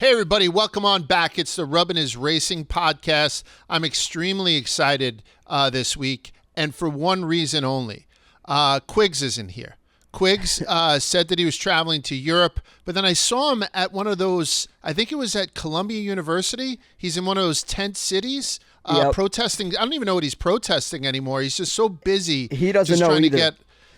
Hey everybody, welcome on back. It's the Rubbin is Racing podcast. I'm extremely excited this week, and for one reason only. Quiggs isn't here. Quiggs said that he was traveling to Europe, but then I saw him at one of those, I think it was at Columbia University. He's in one of those tent cities protesting. I don't even know what he's protesting anymore. He's just so busy. He doesn't know either.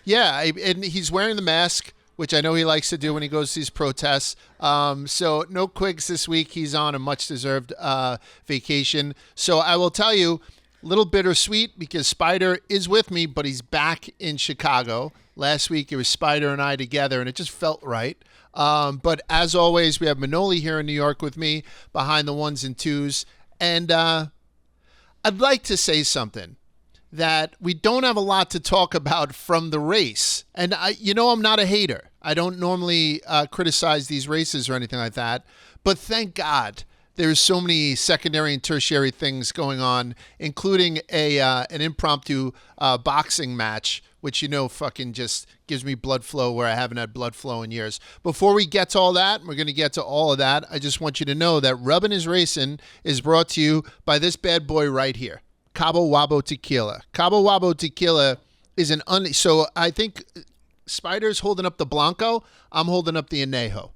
And he's wearing the mask, which I know he likes to do when he goes to these protests. So no Quiggs this week. He's on a much-deserved vacation. So I will tell you, a little bittersweet because Spider is with me, but he's back in Chicago. Last week it was Spider and I together, and it just felt right. But as always, we have Manoli here in New York with me behind the ones and twos. And I'd like to say something. That we don't have a lot to talk about from the race. And I'm not a hater. I don't normally criticize these races or anything like that. But thank God there's so many secondary and tertiary things going on, including an impromptu boxing match, which fucking just gives me blood flow where I haven't had blood flow in years. Before we get to all that, we're going to get to all of that, I just want you to know that Rubbin is Racing is brought to you by this bad boy right here. Cabo Wabo Tequila. Cabo Wabo Tequila is so I think Spider's holding up the Blanco. I'm holding up the Añejo.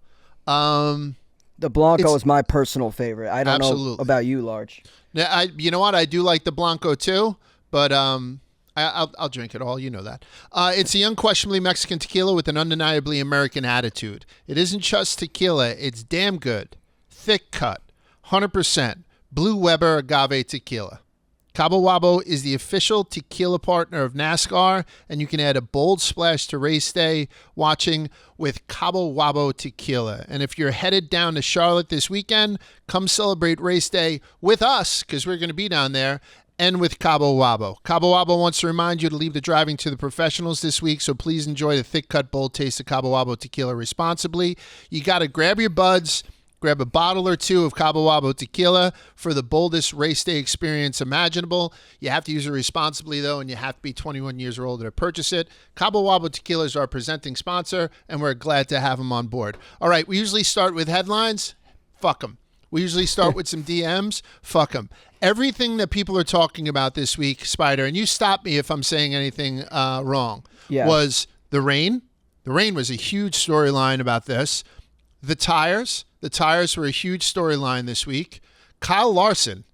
The Blanco is my personal favorite. I don't absolutely. know about you, Large. Now, you know what? I do like the Blanco too, but I'll drink it all. You know that. It's the unquestionably Mexican tequila with an undeniably American attitude. It isn't just tequila. It's damn good. Thick cut. 100%. Blue Weber agave tequila. Cabo Wabo is the official tequila partner of NASCAR, and you can add a bold splash to race day watching with Cabo Wabo Tequila. And if you're headed down to Charlotte this weekend, come celebrate race day with us, because we're going to be down there, and with Cabo Wabo. Cabo Wabo wants to remind you to leave the driving to the professionals this week, so please enjoy the thick-cut, bold taste of Cabo Wabo Tequila responsibly. You got to grab your buds. Grab a bottle or two of Cabo Wabo Tequila for the boldest race day experience imaginable. You have to use it responsibly, though, and you have to be 21 years or older to purchase it. Cabo Wabo Tequila is our presenting sponsor, and we're glad to have them on board. All right, we usually start with headlines. Fuck them. We usually start with some DMs. Fuck them. Everything that people are talking about this week, Spider, and you stop me if I'm saying anything wrong, was the rain. The rain was a huge storyline about this. The tires were a huge storyline this week. Kyle Larson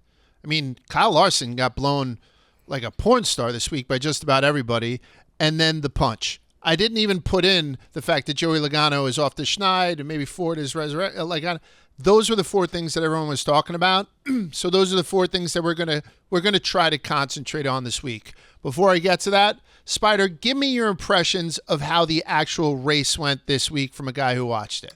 got blown like a porn star this week by just about everybody. And then the punch. I didn't even put in the fact that Joey Logano is off the schneid and maybe Ford is resurrected. Those were the four things that everyone was talking about. So those are the four things that we're gonna try to concentrate on this week. Before I get to that, Spider, give me your impressions of how the actual race went this week from a guy who watched it.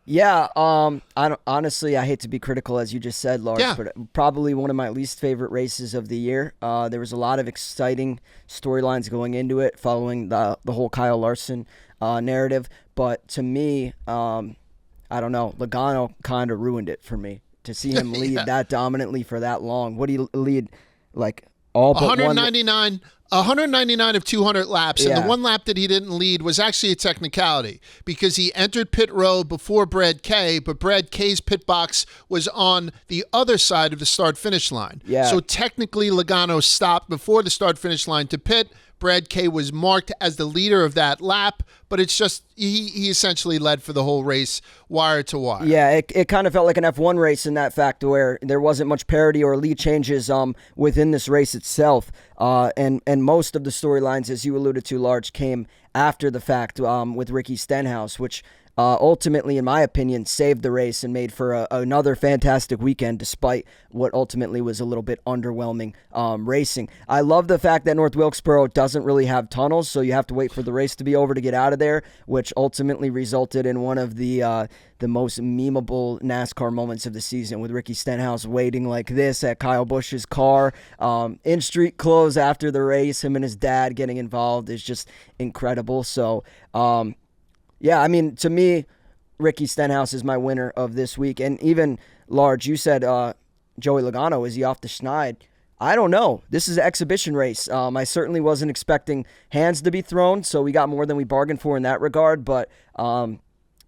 Yeah, honestly, I hate to be critical, as you just said, Lars, but probably one of my least favorite races of the year. There was a lot of exciting storylines going into it, following the whole Kyle Larson narrative. But to me, I don't know, Logano kind of ruined it for me. To see him lead that dominantly for that long. What do you lead, like all but 199 199 of 200 laps, and the one lap that he didn't lead was actually a technicality because he entered pit road before Brad K, but Brad K's pit box was on the other side of the start-finish line. Yeah. So technically, Logano stopped before the start-finish line to pit. Brad K was marked as the leader of that lap, but it's just he essentially led for the whole race wire to wire. Yeah, it kind of felt like an F1 race in that fact where there wasn't much parity or lead changes within this race itself. And most of the storylines, as you alluded to, Large, came after the fact with Ricky Stenhouse, which ultimately, in my opinion, saved the race and made for another fantastic weekend, despite what ultimately was a little bit underwhelming racing. I love the fact that North Wilkesboro doesn't really have tunnels, so you have to wait for the race to be over to get out of there, which ultimately resulted in one of the most memeable NASCAR moments of the season, with Ricky Stenhouse waiting like this at Kyle Busch's car in street clothes after the race. Him and his dad getting involved is just incredible. So, yeah, I mean, to me, Ricky Stenhouse is my winner of this week. And even, Large, you said Joey Logano, is he off the schneid? I don't know. This is an exhibition race. I certainly wasn't expecting hands to be thrown, so we got more than we bargained for in that regard. But,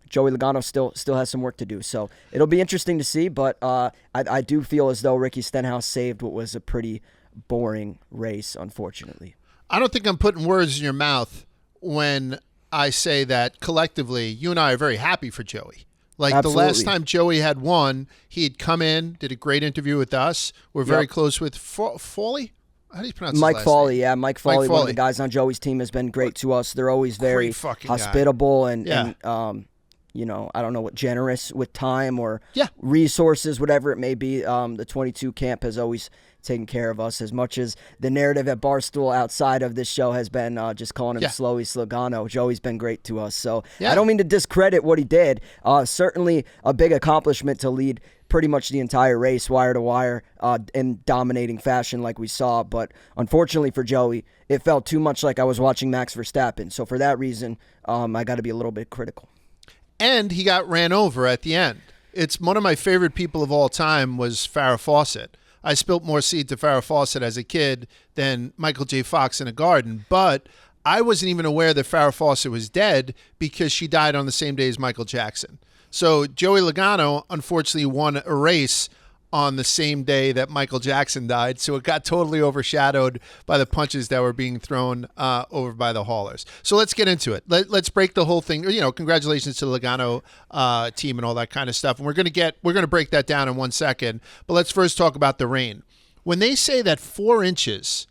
Joey Logano still has some work to do. So it'll be interesting to see, but I do feel as though Ricky Stenhouse saved what was a pretty boring race, unfortunately. I don't think I'm putting words in your mouth when I say that collectively you and I are very happy for Joey. Like Absolutely. the last time Joey had won, he had come in, did a great interview with us. We're very close with Foley. How do you pronounce Mike his last Foley? name? Yeah, Mike Foley, one of the guys on Joey's team, has been great to us. They're always very hospitable and you know, I don't know what, generous with time or resources, whatever it may be. The 22 camp has always taken care of us, as much as the narrative at Barstool outside of this show has been just calling him Slowy Slogano. Joey's been great to us. So I don't mean to discredit what he did. Certainly a big accomplishment to lead pretty much the entire race wire to wire in dominating fashion like we saw. But unfortunately for Joey, it felt too much like I was watching Max Verstappen. So for that reason, I got to be a little bit critical. And he got ran over at the end. It's one of my favorite people of all time was Farrah Fawcett. I spilt more seed to Farrah Fawcett as a kid than Michael J. Fox in a garden, but I wasn't even aware that Farrah Fawcett was dead because she died on the same day as Michael Jackson. So Joey Logano unfortunately won a race on the same day that Michael Jackson died, so it got totally overshadowed by the punches that were being thrown over by the haulers. So let's get into it. Let's break the whole thing. You know, congratulations to the Logano team and all that kind of stuff. And we're gonna break that down in 1 second. But let's first talk about the rain. When they say that 4 inches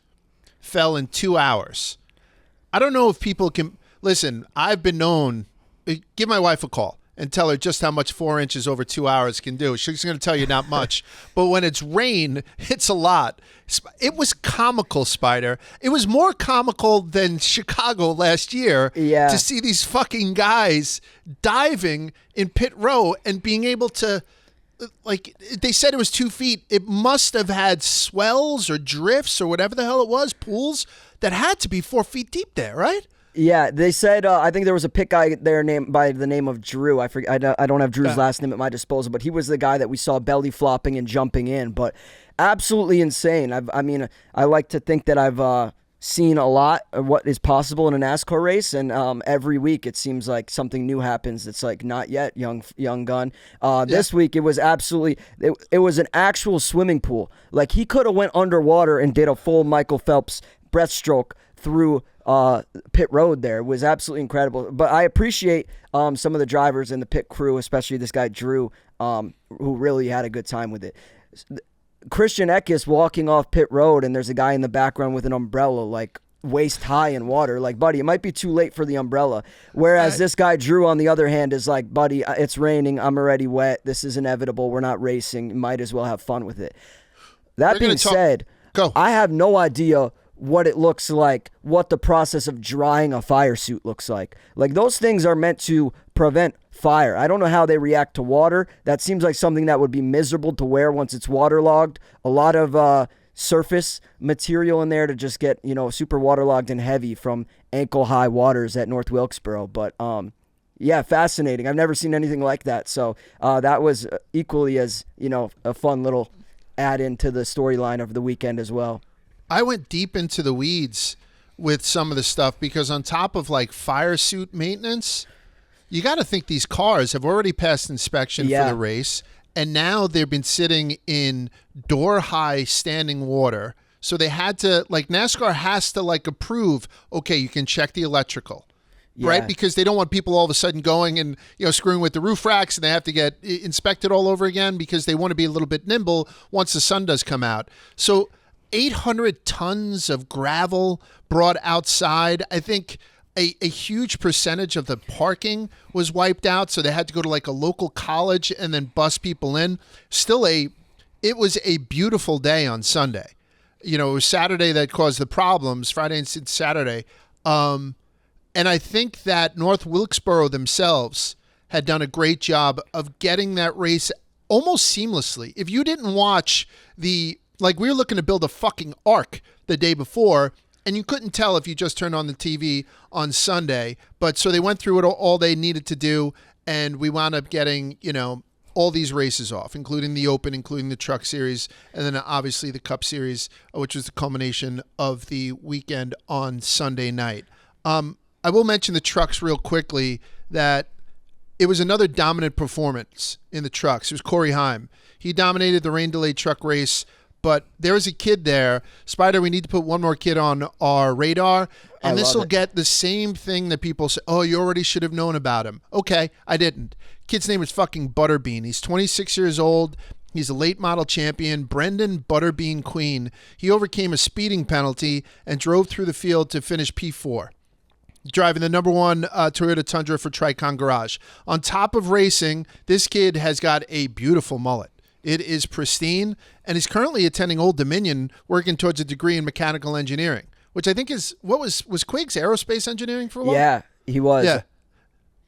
fell in 2 hours, I don't know if people can listen. I've been known. Give my wife a call and tell her just how much 4 inches over 2 hours can do. She's going to tell you not much. But when it's rain, it's a lot. It was comical, Spider. It was more comical than Chicago last year to see these fucking guys diving in pit row and being able to, like, they said it was 2 feet. It must have had swells or drifts or whatever the hell it was, pools, that had to be 4 feet deep there, right? Yeah, they said, I think there was a pit guy there named by the name of Drew. I don't have Drew's last name at my disposal, but he was the guy that we saw belly flopping and jumping in. But absolutely insane. I like to think that I've seen a lot of what is possible in a NASCAR race, and every week it seems like something new happens. It's like, not yet, young gun. This week it was absolutely, it was an actual swimming pool. Like, he could have went underwater and did a full Michael Phelps breaststroke through pit road there. It was absolutely incredible. But I appreciate some of the drivers and the pit crew, especially this guy Drew, who really had a good time with it. Christian Eckes walking off pit road, and there's a guy in the background with an umbrella, like waist high in water. Like, buddy, it might be too late for the umbrella. Whereas this guy Drew, on the other hand, is like, buddy, it's raining. I'm already wet. This is inevitable. We're not racing. Might as well have fun with it. That being said, I have no idea what it looks like, what the process of drying a fire suit looks like. Like, those things are meant to prevent fire. I don't know how they react to water. That seems like something that would be miserable to wear once it's waterlogged. A lot of surface material in there to just get, super waterlogged and heavy from ankle-high waters at North Wilkesboro. But, yeah, fascinating. I've never seen anything like that. So that was equally as, a fun little add-in to the storyline of the weekend as well. I went deep into the weeds with some of the stuff because on top of like fire suit maintenance, you got to think these cars have already passed inspection for the race, and now they've been sitting in door-high standing water. So they had to, like, NASCAR has to like approve, okay, you can check the electrical. Right? Because they don't want people all of a sudden going and, screwing with the roof racks, and they have to get inspected all over again because they want to be a little bit nimble once the sun does come out. So 800 tons of gravel brought outside. I think a huge percentage of the parking was wiped out, so they had to go to like a local college and then bus people in. It was a beautiful day on Sunday. It was Saturday that caused the problems, Friday and Saturday. And I think that North Wilkesboro themselves had done a great job of getting that race almost seamlessly. If you didn't watch we were looking to build a fucking ark the day before, and you couldn't tell if you just turned on the TV on Sunday. But so they went through it all they needed to do, and we wound up getting, all these races off, including the Open, including the Truck Series, and then obviously the Cup Series, which was the culmination of the weekend on Sunday night. I will mention the trucks real quickly, that it was another dominant performance in the trucks. It was Corey Heim. He dominated the rain-delayed truck race, but there was a kid there. Spider, we need to put one more kid on our radar, and this will get the same thing that people say, oh, you already should have known about him. Okay, I didn't. Kid's name is fucking Butterbean. He's 26 years old. He's a late model champion, Brendan Butterbean Queen. He overcame a speeding penalty and drove through the field to finish P4. Driving the number 1 Toyota Tundra for Tricon Garage. On top of racing, this kid has got a beautiful mullet. It is pristine, and he's currently attending Old Dominion, working towards a degree in mechanical engineering, which I think is, what was Quiggs aerospace engineering for a while? Yeah, he was. Yeah.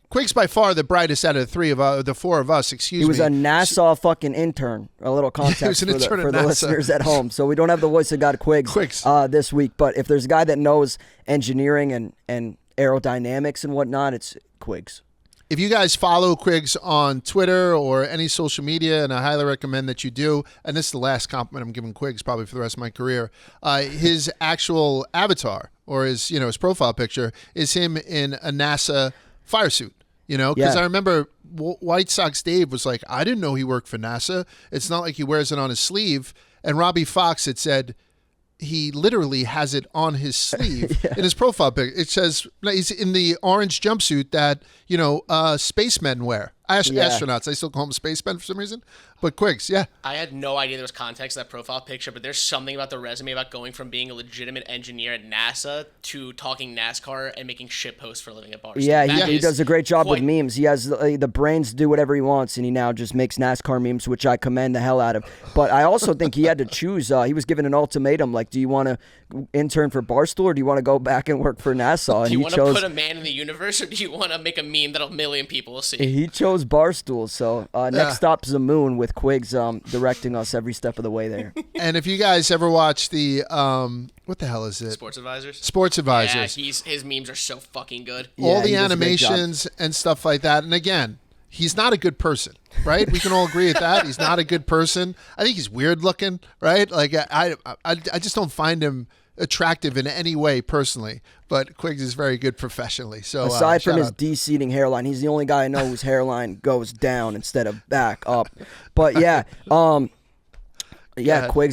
Quiggs by far the brightest out of the four of us, excuse me. He was a NASA fucking intern. A little context for the listeners at home. So we don't have the voice of God Quiggs this week, but if there's a guy that knows engineering and aerodynamics and whatnot, it's Quiggs. If you guys follow Quiggs on Twitter or any social media, and I highly recommend that you do, and this is the last compliment I'm giving Quiggs probably for the rest of my career, his actual avatar or his profile picture is him in a NASA fire suit. Because I remember White Sox Dave was like, I didn't know he worked for NASA. It's not like he wears it on his sleeve. And Robbie Fox had said he literally has it on his sleeve in his profile picture. It says he's in the orange jumpsuit that, spacemen wear. Astronauts. I still call them spacemen for some reason. But Quiggs, yeah. I had no idea there was context to that profile picture, but there's something about the resume about going from being a legitimate engineer at NASA to talking NASCAR and making shit posts for a living at Barstool. Yeah, he does a great job with memes. He has the brains to do whatever he wants, and he now just makes NASCAR memes, which I commend the hell out of. But I also think he had to choose. He was given an ultimatum, like, do you want to intern for Barstool or do you want to go back and work for NASA? And do you want to put a man in the universe, or do you want to make a meme that 1 million people will see? He chose Barstool, so next stop's the moon with Quiggs directing us every step of the way there. And if you guys ever watch the what the hell is it? Sports Advisors. Sports Advisors. Yeah, his memes are so fucking good. All the animations and stuff like that. And again, he's not a good person, right? We can all agree with that. He's not a good person. I think he's weird looking, right? Like I just don't find him attractive in any way personally, but Quiggs is very good professionally. So aside from his de-seating hairline, he's the only guy I know whose hairline goes down instead of back up. But Quiggs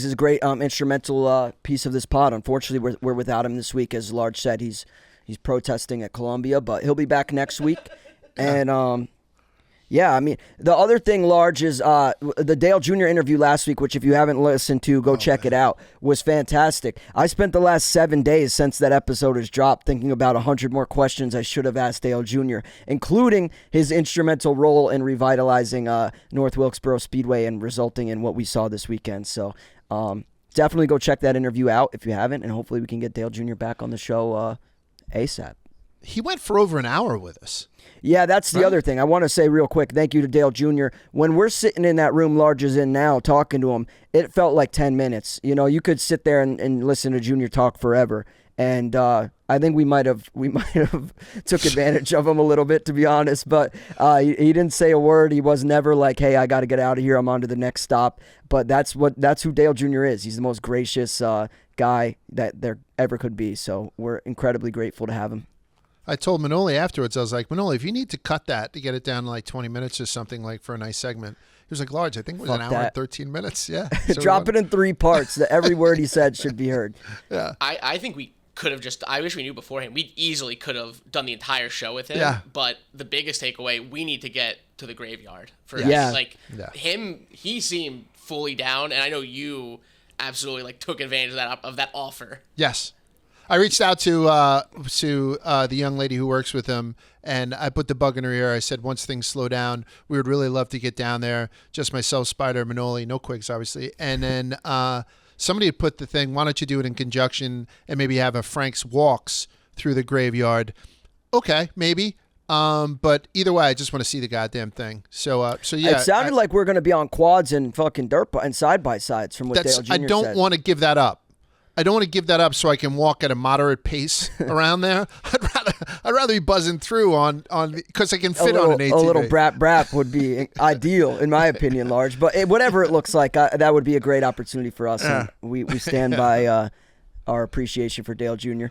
is a great instrumental piece of this pod. Unfortunately, we're without him this week. As Large said, he's protesting at Columbia, but he'll be back next week. And I mean, the other thing, Large, is the Dale Jr. interview last week, which if you haven't listened to, go check it out, was fantastic. I spent the last 7 days since that episode has dropped thinking about 100 more questions I should have asked Dale Jr., including his instrumental role in revitalizing North Wilkesboro Speedway and resulting in what we saw this weekend. So definitely go check that interview out if you haven't, and hopefully we can get Dale Jr. back on the show ASAP. He went for over an hour with us. Yeah, that's the other thing. I want to say real quick, thank you to Dale Jr. When we're sitting in that room Large is in now talking to him, it felt like 10 minutes. You could sit there and listen to Junior talk forever. And I think we might have took advantage of him a little bit, to be honest. But he didn't say a word. He was never like, hey, I got to get out of here. I'm on to the next stop. But that's who Dale Jr. is. He's the most gracious guy that there ever could be. So we're incredibly grateful to have him. I told Manoli afterwards, I was like, Manoli, if you need to cut that to get it down to like 20 minutes or something, like for a nice segment. He was like, Large, I think it was an hour and 13 minutes. Yeah. So drop it in 3 parts. Every word he said should be heard. Yeah. I think we could have I wish we knew beforehand. We easily could have done the entire show with him. Yeah. But the biggest takeaway, we need to get to the graveyard. He seemed fully down, and I know you absolutely took advantage of that offer. Yes. I reached out to the young lady who works with him, and I put the bug in her ear. I said, once things slow down, we would really love to get down there. Just myself, Spider, Manoli, no Quiggs, obviously. And then somebody had put the thing, why don't you do it in conjunction and maybe have a Frank's Walks through the graveyard? Okay, maybe. But either way, I just want to see the goddamn thing. So yeah. It sounded like we're going to be on quads and fucking dirt and side-by-sides from what Dale Jr. I don't want to give that up. I don't want to give that up so I can walk at a moderate pace around there. I'd rather be buzzing through on because I can fit on an ATV. A little brap would be ideal, in my opinion, Large. But whatever it looks like, that would be a great opportunity for us. And we stand by our appreciation for Dale Jr.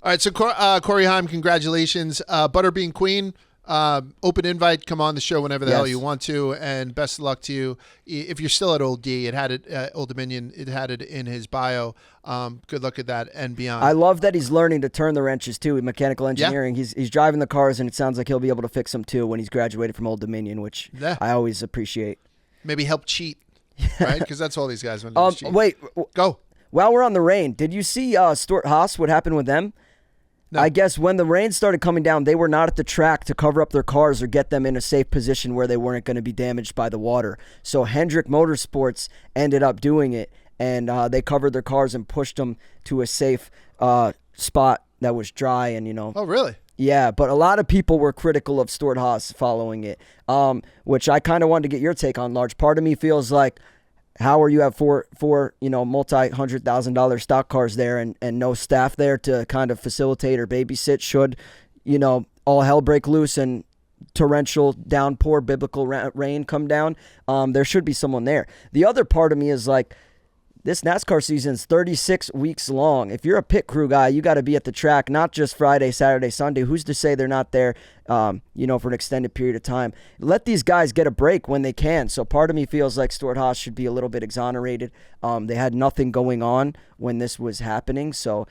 All right, so Corey Heim, congratulations. Butterbean Queen, Open invite. Come on the show whenever the hell you want to, and best of luck to you. If you're still at Old D, it had it Old Dominion. It had it in his bio. Good luck at that and beyond. I love that he's learning to turn the wrenches too with mechanical engineering. Yeah. He's driving the cars, and it sounds like he'll be able to fix them too when he's graduated from Old Dominion, which I always appreciate. Maybe help cheat, right? Because that's all these guys want to do. Cheat. Wait, go. While we're on the rain, did you see Stuart Haas? What happened with them? No. I guess when the rain started coming down, they were not at the track to cover up their cars or get them in a safe position where they weren't going to be damaged by the water. So Hendrick Motorsports ended up doing it, and they covered their cars and pushed them to a safe spot that was dry. And Oh, really? Yeah, but a lot of people were critical of Stuart Haas following it, which I kind of wanted to get your take on. Large part of me feels like, how are you have four multi-$100,000 stock cars there and no staff there to kind of facilitate or babysit should, all hell break loose and torrential downpour, biblical rain come down? There should be someone there. The other part of me is like, this NASCAR season is 36 weeks long. If you're a pit crew guy, you got to be at the track, not just Friday, Saturday, Sunday. Who's to say they're not there, for an extended period of time? Let these guys get a break when they can. So part of me feels like Stuart Haas should be a little bit exonerated. They had nothing going on when this was happening, so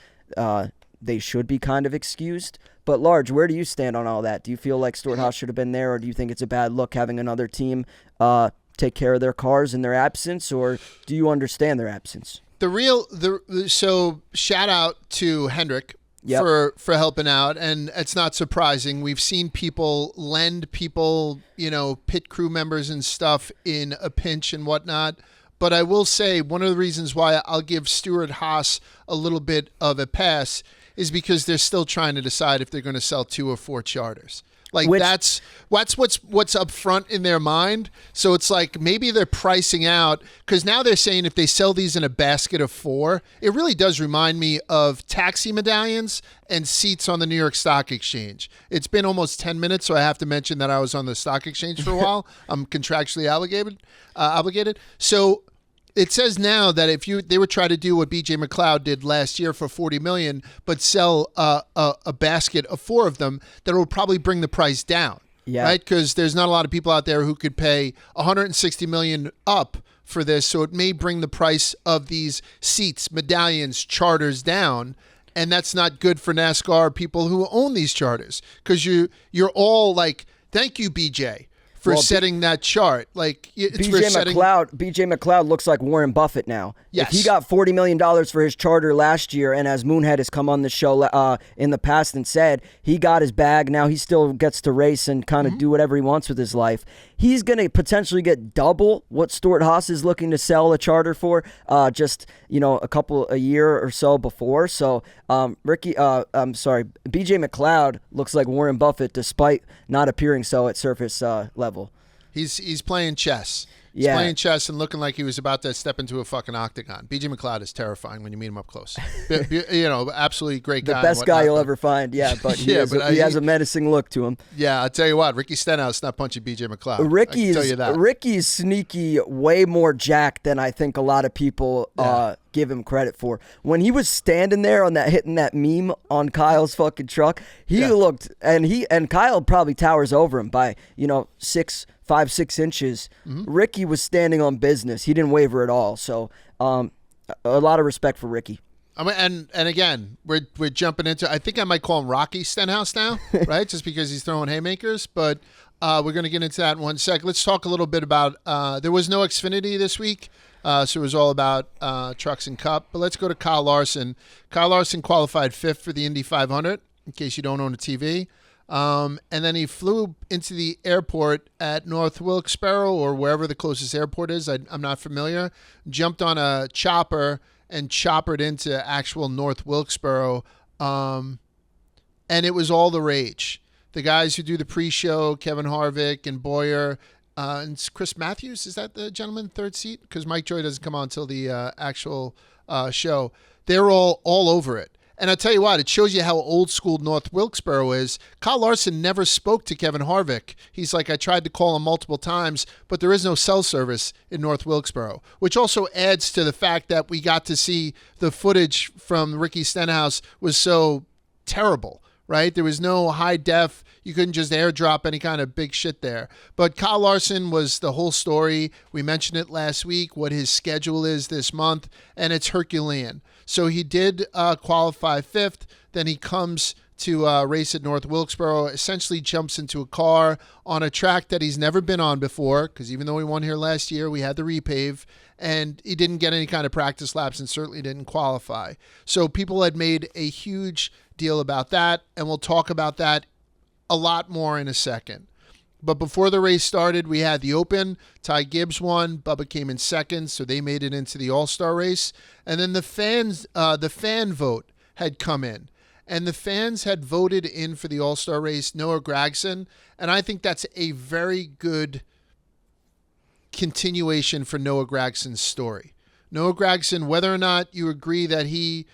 they should be kind of excused. But Large, where do you stand on all that? Do you feel like Stuart Haas should have been there, or do you think it's a bad look having another team take care of their cars in their absence, or do you understand their absence? So shout out to Hendrick for helping out, and it's not surprising. We've seen people lend people, pit crew members and stuff in a pinch and whatnot. But I will say one of the reasons why I'll give Stuart Haas a little bit of a pass is because they're still trying to decide if they're going to sell 2 or 4 charters. That's what's up front in their mind. So it's like maybe they're pricing out, because now they're saying if they sell these in a basket of 4, it really does remind me of taxi medallions and seats on the New York Stock Exchange. It's been almost 10 minutes, so I have to mention that I was on the stock exchange for a while. I'm contractually obligated. So it says now that if they would try to do what BJ McLeod did last year for $40 million, but sell a basket of 4 of them, that will probably bring the price down. Yeah. Right? Because there's not a lot of people out there who could pay $160 million up for this, so it may bring the price of these seats, medallions, charters down. And that's not good for NASCAR people who own these charters, because you're all like, thank you, BJ, for setting that chart. Like, it's BJ McLeod looks like Warren Buffett now. Yes. If he got $40 million for his charter last year, and as Moonhead has come on the show in the past and said, he got his bag, now he still gets to race and kind of do whatever he wants with his life. He's going to potentially get double what Stuart Haas is looking to sell a charter for, a year or so before. So BJ McLeod looks like Warren Buffett despite not appearing so at surface level. He's playing chess. He's playing chess and looking like he was about to step into a fucking octagon. BJ McLeod is terrifying when you meet him up close. Absolutely great guy. The best guy you'll ever find, but he has a menacing look to him. Yeah, I'll tell you what, Ricky Stenhouse not punching BJ McLeod. I can tell you that. Ricky's sneaky, way more jacked than I think a lot of people give him credit for. When he was standing there on hitting that meme on Kyle's fucking truck, he looked, and Kyle probably towers over him by 5-6 inches. Ricky was standing on business. He didn't waver at all. So a lot of respect for Ricky. And again, we're jumping into, I think I might call him Rocky Stenhouse now, right? Just because he's throwing haymakers. But we're going to get into that in one sec. Let's talk a little bit about, there was no Xfinity this week. So it was all about trucks and cup. But let's go to Kyle Larson. Kyle Larson qualified 5th for the Indy 500, in case you don't own a TV. And then he flew into the airport at North Wilkesboro, or wherever the closest airport is. I'm not familiar. Jumped on a chopper and choppered into actual North Wilkesboro. And it was all the rage. The guys who do the pre-show, Kevin Harvick and Boyer, and Chris Matthews, is that the gentleman, 3rd seat? Because Mike Joy doesn't come on until the actual show. They're all over it. And I'll tell you what, it shows you how old school North Wilkesboro is. Kyle Larson never spoke to Kevin Harvick. He's like, I tried to call him multiple times, but there is no cell service in North Wilkesboro, which also adds to the fact that we got to see the footage from Ricky Stenhouse was so terrible, right? There was no high def. You couldn't just airdrop any kind of big shit there. But Kyle Larson was the whole story. We mentioned it last week, what his schedule is this month, and it's Herculean. So he did qualify 5th. Then he comes to race at North Wilkesboro, essentially jumps into a car on a track that he's never been on before, because even though he won here last year, we had the repave, and he didn't get any kind of practice laps and certainly didn't qualify. So people had made a huge deal about that, and we'll talk about that a lot more in a second. But before the race started, we had the Open. Ty Gibbs won. Bubba came in second, so they made it into the All-Star race. And then the fan vote had come in. And the fans had voted in for the All-Star race Noah Gragson, and I think that's a very good continuation for Noah Gragson's story. Noah Gragson, whether or not you agree that he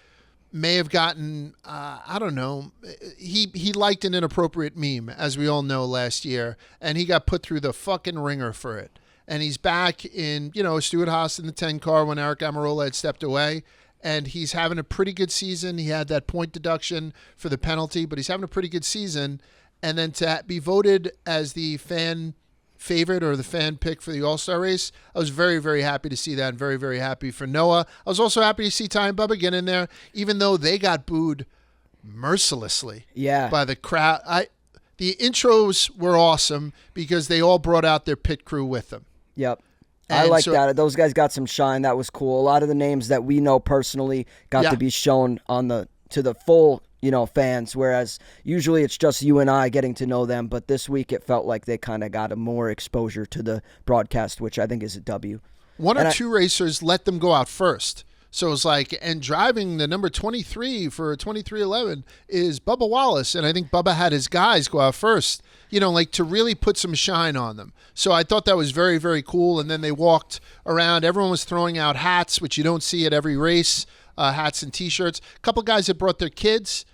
may have gotten, I don't know, he liked an inappropriate meme, as we all know, last year, and he got put through the fucking ringer for it. And he's back in, Stuart Haas in the 10 car when Eric Amarola had stepped away. And he's having a pretty good season. He had that point deduction for the penalty, but he's having a pretty good season. And then to be voted as the fan favorite or the fan pick for the All-Star race, I was very, very happy to see that and very, very happy for Noah. I was also happy to see Ty and Bubba get in there, even though they got booed mercilessly by the crowd. The intros were awesome because they all brought out their pit crew with them. Yep. I like that. Those guys got some shine. That was cool. A lot of the names that we know personally got to be shown to the full, fans, whereas usually it's just you and I getting to know them. But this week it felt like they kind of got a more exposure to the broadcast, which I think is a W. One or two racers let them go out first. So it was like, and driving the number 23 for 2311 is Bubba Wallace. And I think Bubba had his guys go out first, to really put some shine on them. So I thought that was very, very cool. And then they walked around. Everyone was throwing out hats, which you don't see at every race, hats and T-shirts. A couple guys that brought their kids,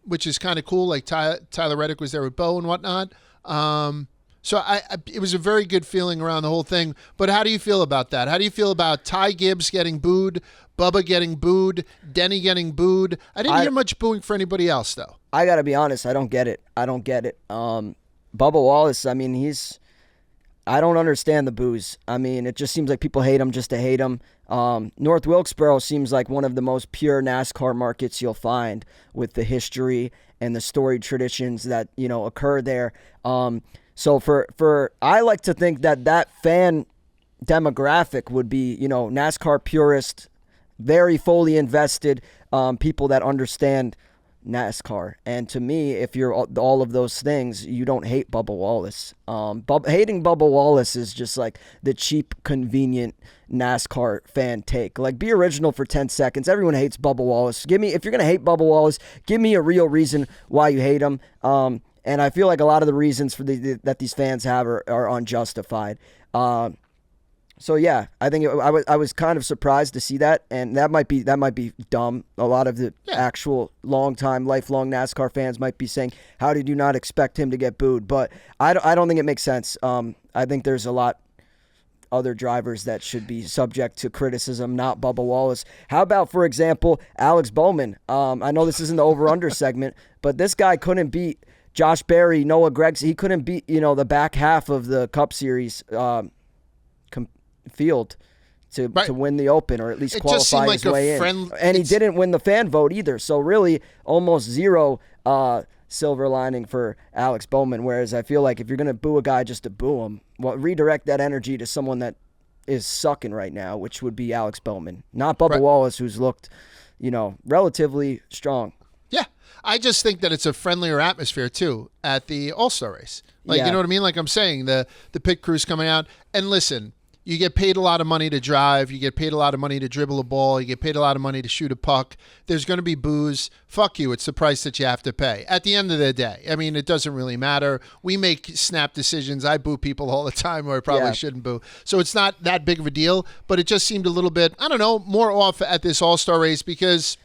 which is kind of cool. Like Tyler Reddick was there with Bo and whatnot. So it was a very good feeling around the whole thing. But how do you feel about that? How do you feel about Ty Gibbs getting booed, Bubba getting booed, Denny getting booed? I didn't hear much booing for anybody else, though. I got to be honest. I don't get it. Bubba Wallace, I don't understand the boos. It just seems like people hate him just to hate him. North Wilkesboro seems like one of the most pure NASCAR markets you'll find, with the history and the storied traditions that, occur there. So I like to think that fan demographic would be, NASCAR purist, very fully invested, people that understand NASCAR. And to me, if you're all of those things, you don't hate Bubba Wallace. Hating Bubba Wallace is just like the cheap, convenient NASCAR fan take. Like, be original for 10 seconds. Everyone hates Bubba Wallace. If you're going to hate Bubba Wallace, give me a real reason why you hate him. And I feel like a lot of the reasons for that these fans have are unjustified. So yeah, I think I was kind of surprised to see that, and that might be dumb. A lot of the actual lifelong NASCAR fans might be saying, "How did you not expect him to get booed?" But I don't think it makes sense. I think there's a lot other drivers that should be subject to criticism, not Bubba Wallace. How about, for example, Alex Bowman? I know this isn't the over/under segment, but this guy couldn't beat Josh Berry, Noah Gregson. He couldn't beat the back half of the Cup Series field to win the Open, or at least qualify his way in. And he didn't win the fan vote either. So really almost zero silver lining for Alex Bowman. Whereas I feel like if you're going to boo a guy just to boo him, redirect that energy to someone that is sucking right now, which would be Alex Bowman, not Bubba Wallace, who's looked, relatively strong. Yeah. I just think that it's a friendlier atmosphere, too, at the All-Star race. You know what I mean? Like I'm saying, the pit crew's coming out. And listen, you get paid a lot of money to drive. You get paid a lot of money to dribble a ball. You get paid a lot of money to shoot a puck. There's going to be boos. Fuck you. It's the price that you have to pay. At the end of the day, it doesn't really matter. We make snap decisions. I boo people all the time where I probably shouldn't boo. So it's not that big of a deal, but it just seemed a little bit, more off at this All-Star race because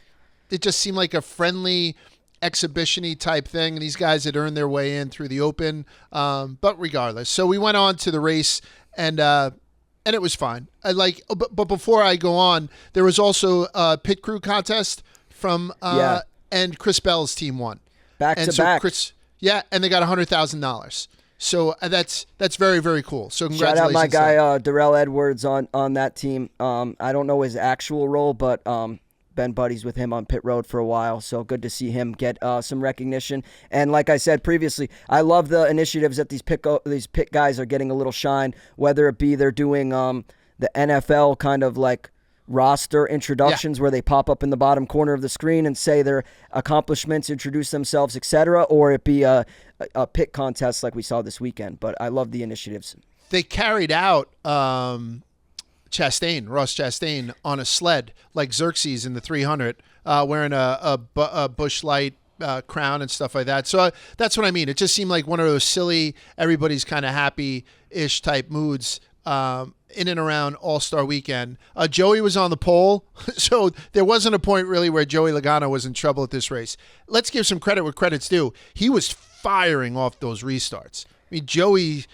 it just seemed like a friendly exhibition-y type thing. And these guys had earned their way in through the Open. But regardless, so we went on to the race and it was fine. But before I go on, there was also a pit crew contest from and Chris Bell's team won. Back and to so back. Chris, yeah, and they got $100,000. So that's very, very cool. So Shout congratulations. out my guy Darrell Edwards on that team. I don't know his actual role, but been buddies with him on pit road for a while, so good to see him get some recognition. And like I said previously, I love the initiatives that these pit guys are getting a little shine, whether it be they're doing the NFL kind of like roster introductions where they pop up in the bottom corner of the screen and say their accomplishments, introduce themselves, etc., or it be a pit contest like we saw this weekend. But I love the initiatives. They carried out Ross Chastain on a sled like Xerxes in the 300, wearing a Busch Light crown and stuff like that. So that's what I mean. It just seemed like one of those silly, everybody's kind of happy-ish type moods in and around All-Star Weekend. Joey was on the pole, so there wasn't a point really where Joey Logano was in trouble at this race. Let's give some credit where credit's due. He was firing off those restarts. I mean, Joey,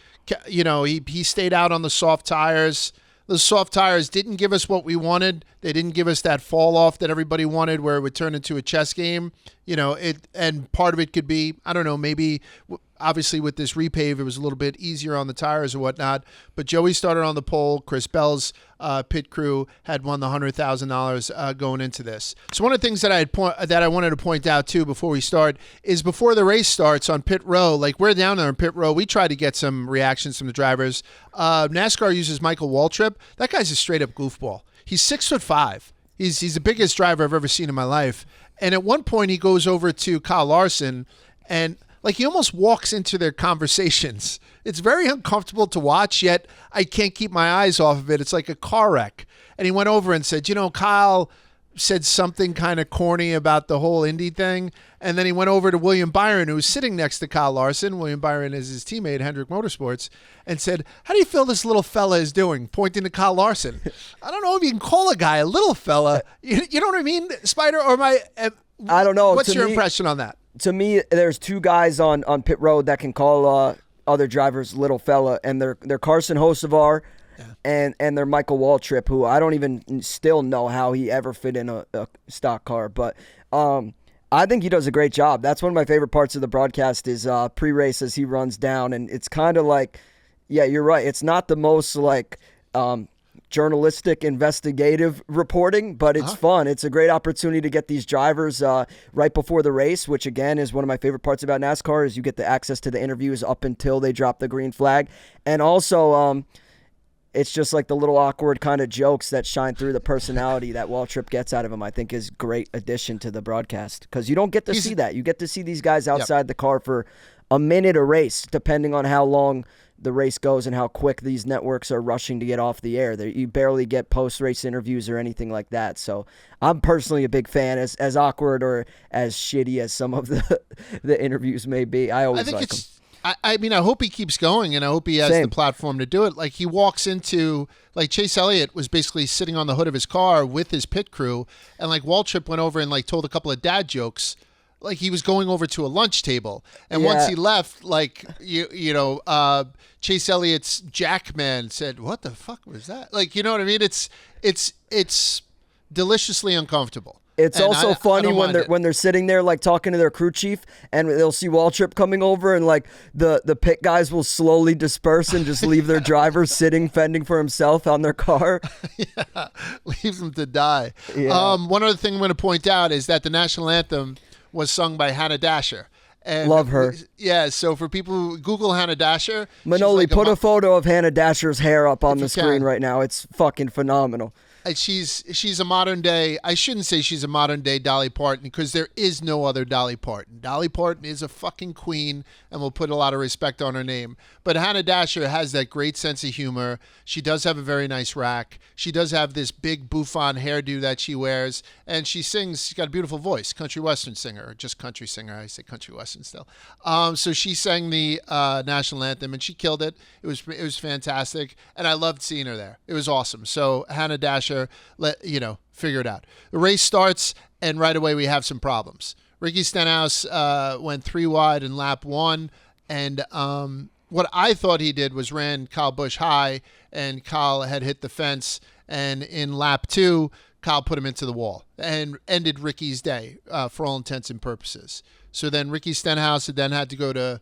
he stayed out on the soft tires. The soft tires didn't give us what we wanted. They didn't give us that fall off that everybody wanted where it would turn into a chess game. And part of it could be, I don't know, maybe obviously with this repave, it was a little bit easier on the tires or whatnot. But Joey started on the pole. Chris Bell's pit crew had won the $100,000 going into this. So one of the things that I wanted to point out too before we start is before the race starts on pit row, like we're down there in pit row, we try to get some reactions from the drivers. NASCAR uses Michael Waltrip. That guy's a straight up goofball. He's 6'5". He's the biggest driver I've ever seen in my life. And at one point he goes over to Kyle Larson and like he almost walks into their conversations. It's very uncomfortable to watch, yet I can't keep my eyes off of it. It's like a car wreck. And he went over and said, Kyle said something kind of corny about the whole Indy thing. And then he went over to William Byron, who was sitting next to Kyle Larson. William Byron is his teammate, Hendrick Motorsports, and said, how do you feel this little fella is doing? Pointing to Kyle Larson. I don't know if you can call a guy a little fella. You know what I mean, Spider? Or I don't know. What's your impression on that? To me, there's two guys on pit road that can call other drivers little fella, and they're Carson Hocevar and they're Michael Waltrip, who I don't even still know how he ever fit in a stock car. But I think he does a great job. That's one of my favorite parts of the broadcast is pre-race as he runs down, and it's kind of like, yeah, you're right. It's not the most like journalistic investigative reporting, but it's fun. It's a great opportunity to get these drivers right before the race, which again is one of my favorite parts about NASCAR is you get the access to the interviews up until they drop the green flag. And also it's just like the little awkward kind of jokes that shine through the personality that Waltrip gets out of him, I think is great addition to the broadcast because you don't get to see that. You get to see these guys outside the car for a minute a race, depending on how long the race goes and how quick these networks are rushing to get off the air. You barely get post-race interviews or anything like that. So I'm personally a big fan, as awkward or as shitty as some of the interviews may be. I always like them. I mean, I hope he keeps going, and I hope he has the platform to do it. Like, he walks into, like, Chase Elliott was basically sitting on the hood of his car with his pit crew, and, like, Waltrip went over and, like, told a couple of dad jokes. Like, he was going over to a lunch table. And once he left, like, Chase Elliott's Jackman said, what the fuck was that? Like, you know what I mean? It's deliciously uncomfortable. It's also funny when they're sitting there like talking to their crew chief and they'll see Waltrip coming over and like the pit guys will slowly disperse and just leave their driver sitting fending for himself on their car. Yeah, leaves them to die. Yeah. One other thing I'm going to point out is that the national anthem was sung by Hannah Dasher. And love her. Yeah, so for people who Google Hannah Dasher. Manoli, put a photo of Hannah Dasher's hair up on the screen right now. It's fucking phenomenal. She's a modern day, I shouldn't say she's a modern day Dolly Parton because there is no other Dolly Parton. Dolly Parton is a fucking queen and we'll put a lot of respect on her name. But Hannah Dasher has that great sense of humor. She does have a very nice rack. She does have this big bouffant hairdo that she wears and she sings, she's got a beautiful voice, country western singer, or just country singer. I say country western still. So she sang the national anthem and she killed it. It was fantastic and I loved seeing her there. It was awesome. So Hannah Dasher, figure it out. The race starts, and right away we have some problems. Ricky Stenhouse went 3 wide in lap 1, and what I thought he did was ran Kyle Busch high, and Kyle had hit the fence, and in lap 2, Kyle put him into the wall and ended Ricky's day for all intents and purposes. So then Ricky Stenhouse then had to go to,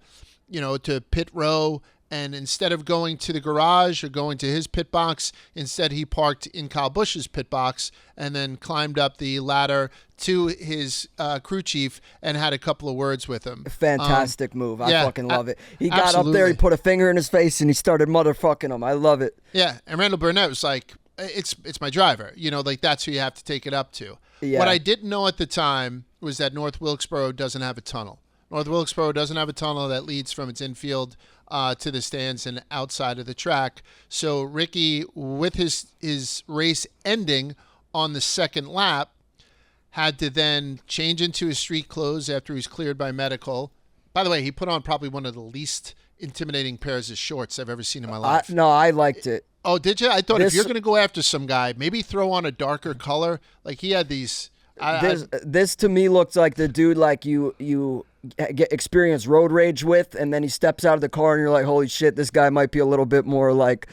to pit row. And instead of going to the garage or going to his pit box, instead he parked in Kyle Busch's pit box and then climbed up the ladder to his crew chief and had a couple of words with him. Fantastic move. I fucking love it. He got absolutely. up there, he put a finger in his face, and he started motherfucking him. I love it. Yeah, and Randall Burnett was like, it's my driver. That's who you have to take it up to. Yeah. What I didn't know at the time was that North Wilkesboro doesn't have a tunnel. North Wilkesboro doesn't have a tunnel that leads from its infield to the stands and outside of the track. So Ricky, with his race ending on the second lap, had to then change into his street clothes after he was cleared by medical. By the way, he put on probably one of the least intimidating pairs of shorts I've ever seen in my life. No, I liked it. Oh, did you? I thought if you're going to go after some guy, maybe throw on a darker color. Like he had these. This to me looks like the dude like you experience road rage with, and then he steps out of the car and you're like, holy shit, this guy might be a little bit more like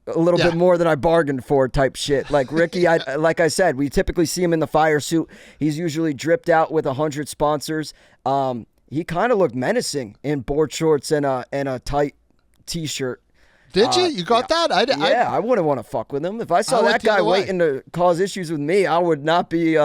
bit more than I bargained for type shit. Like Ricky, like I said, we typically see him in the fire suit. He's usually dripped out with 100 sponsors. He kind of looked menacing in board shorts and a tight t-shirt. Did you? You got that? I wouldn't want to fuck with him. If I saw that guy waiting to cause issues with me, I would not be.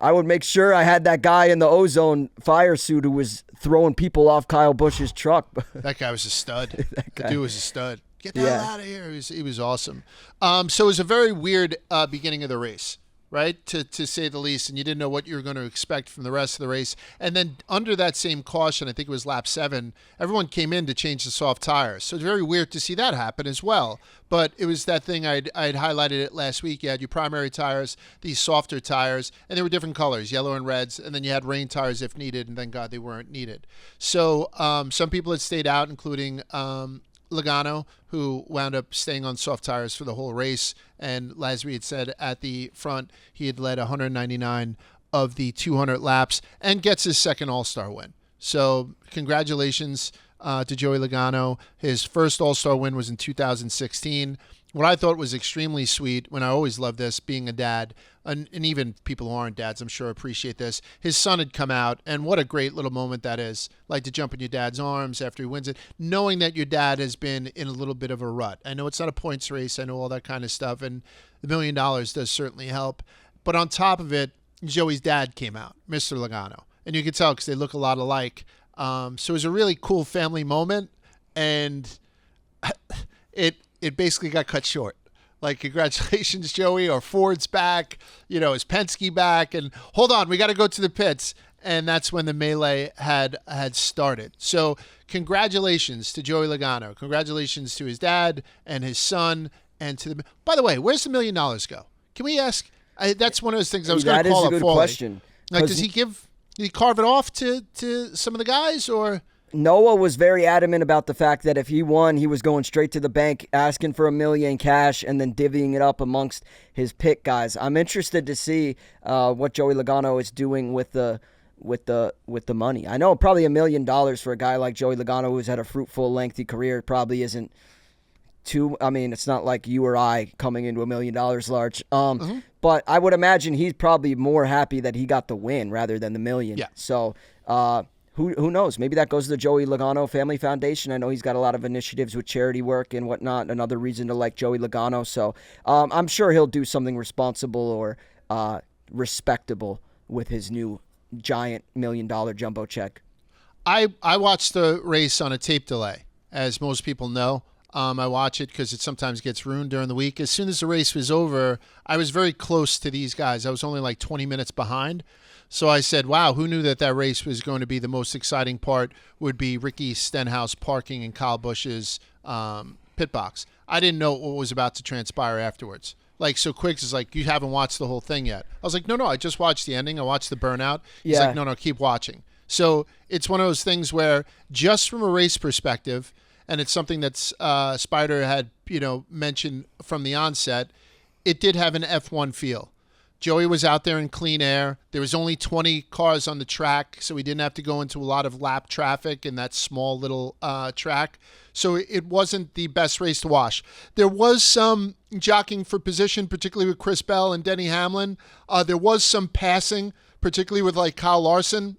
I would make sure I had that guy in the ozone fire suit who was throwing people off Kyle Busch's truck. That guy was a stud. The dude was a stud. Get the hell out of here. He was awesome. So it was a very weird beginning of the race, right? To say the least. And you didn't know what you were going to expect from the rest of the race. And then under that same caution, I think it was lap 7, everyone came in to change the soft tires. So it's very weird to see that happen as well. But it was that thing I'd highlighted it last week. You had your primary tires, these softer tires, and they were different colors, yellow and reds. And then you had rain tires if needed, and thank God they weren't needed. So some people had stayed out, including Logano, who wound up staying on soft tires for the whole race. And as we had said at the front, he had led 199 of the 200 laps and gets his second All-Star win. So congratulations to Joey Logano. His first All-Star win was in 2016. What I thought was extremely sweet, when I always love this, being a dad, and even people who aren't dads, I'm sure, appreciate this. His son had come out, and what a great little moment that is. Like to jump in your dad's arms after he wins it, knowing that your dad has been in a little bit of a rut. I know it's not a points race. I know all that kind of stuff, and the $1 million does certainly help. But on top of it, Joey's dad came out, Mr. Logano. And you can tell because they look a lot alike. So it was a really cool family moment, and it basically got cut short. Like, congratulations, Joey, or Ford's back, is Penske back, and hold on, we got to go to the pits. And that's when the melee had started. So congratulations to Joey Logano. Congratulations to his dad and his son. And by the way, where's the $1 million go? Can we ask? That's one of those things I was going to call up. That is a good question. Like, did he carve it off to some of the guys, or? Noah was very adamant about the fact that if he won, he was going straight to the bank, asking for $1 million cash, and then divvying it up amongst his pit guys. I'm interested to see what Joey Logano is doing with the money. I know probably $1 million for a guy like Joey Logano, who's had a fruitful, lengthy career, probably isn't too. I mean, it's not like you or I coming into $1 million large. But I would imagine he's probably more happy that he got the win rather than the $1 million. Yeah. So. Who knows? Maybe that goes to the Joey Logano Family Foundation. I know he's got a lot of initiatives with charity work and whatnot. Another reason to like Joey Logano. So I'm sure he'll do something responsible or respectable with his new giant $1 million jumbo check. I watched the race on a tape delay, as most people know. I watch it because it sometimes gets ruined during the week. As soon as the race was over, I was very close to these guys. I was only like 20 minutes behind. So I said, wow, who knew that race was going to be the most exciting part would be Ricky Stenhouse parking in Kyle Busch's pit box. I didn't know what was about to transpire afterwards. Like, so Quiggs is like, you haven't watched the whole thing yet. I was like, no, I just watched the ending. I watched the burnout. He's like, no, keep watching. So it's one of those things where just from a race perspective, and it's something that's Spider had, mentioned from the onset, it did have an F1 feel. Joey was out there in clean air. There was only 20 cars on the track, so we didn't have to go into a lot of lap traffic in that small little track. So it wasn't the best race to watch. There was some jockeying for position, particularly with Chris Bell and Denny Hamlin. There was some passing, particularly with like Kyle Larson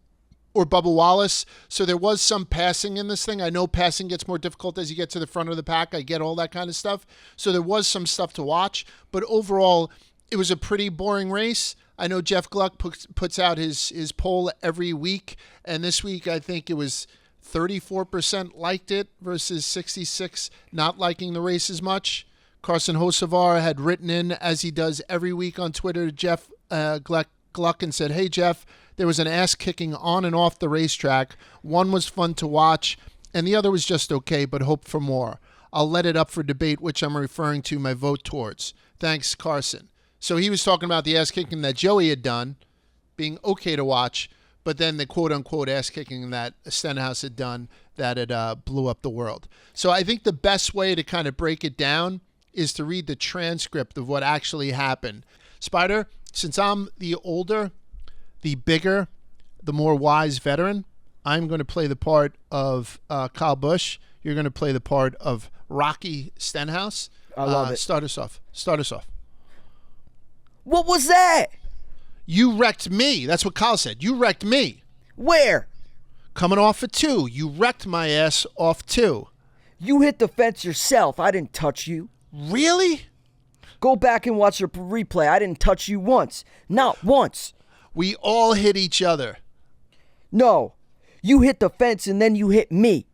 or Bubba Wallace. So there was some passing in this thing. I know passing gets more difficult as you get to the front of the pack. I get all that kind of stuff. So there was some stuff to watch. But overall, it was a pretty boring race. I know Jeff Gluck puts out his poll every week. And this week, I think it was 34% liked it versus 66% not liking the race as much. Carson Hocevar had written in, as he does every week on Twitter, to Jeff Gluck and said, "Hey, Jeff, there was an ass-kicking on and off the racetrack. One was fun to watch, and the other was just okay, but hope for more. I'll let it up for debate, which I'm referring to my vote towards. Thanks, Carson." So he was talking about the ass-kicking that Joey had done, being okay to watch, but then the quote-unquote ass-kicking that Stenhouse had done that had blew up the world. So I think the best way to kind of break it down is to read the transcript of what actually happened. Spider, since I'm the older, the bigger, the more wise veteran, I'm going to play the part of Kyle Busch. You're going to play the part of Rocky Stenhouse. I love it. Start us off. What was that? You wrecked me. That's what Kyle said. You wrecked me. Where? Coming off of 2. You wrecked my ass off 2. You hit the fence yourself. I didn't touch you. Really? Go back and watch your replay. I didn't touch you once. Not once. We all hit each other. No. You hit the fence and then you hit me.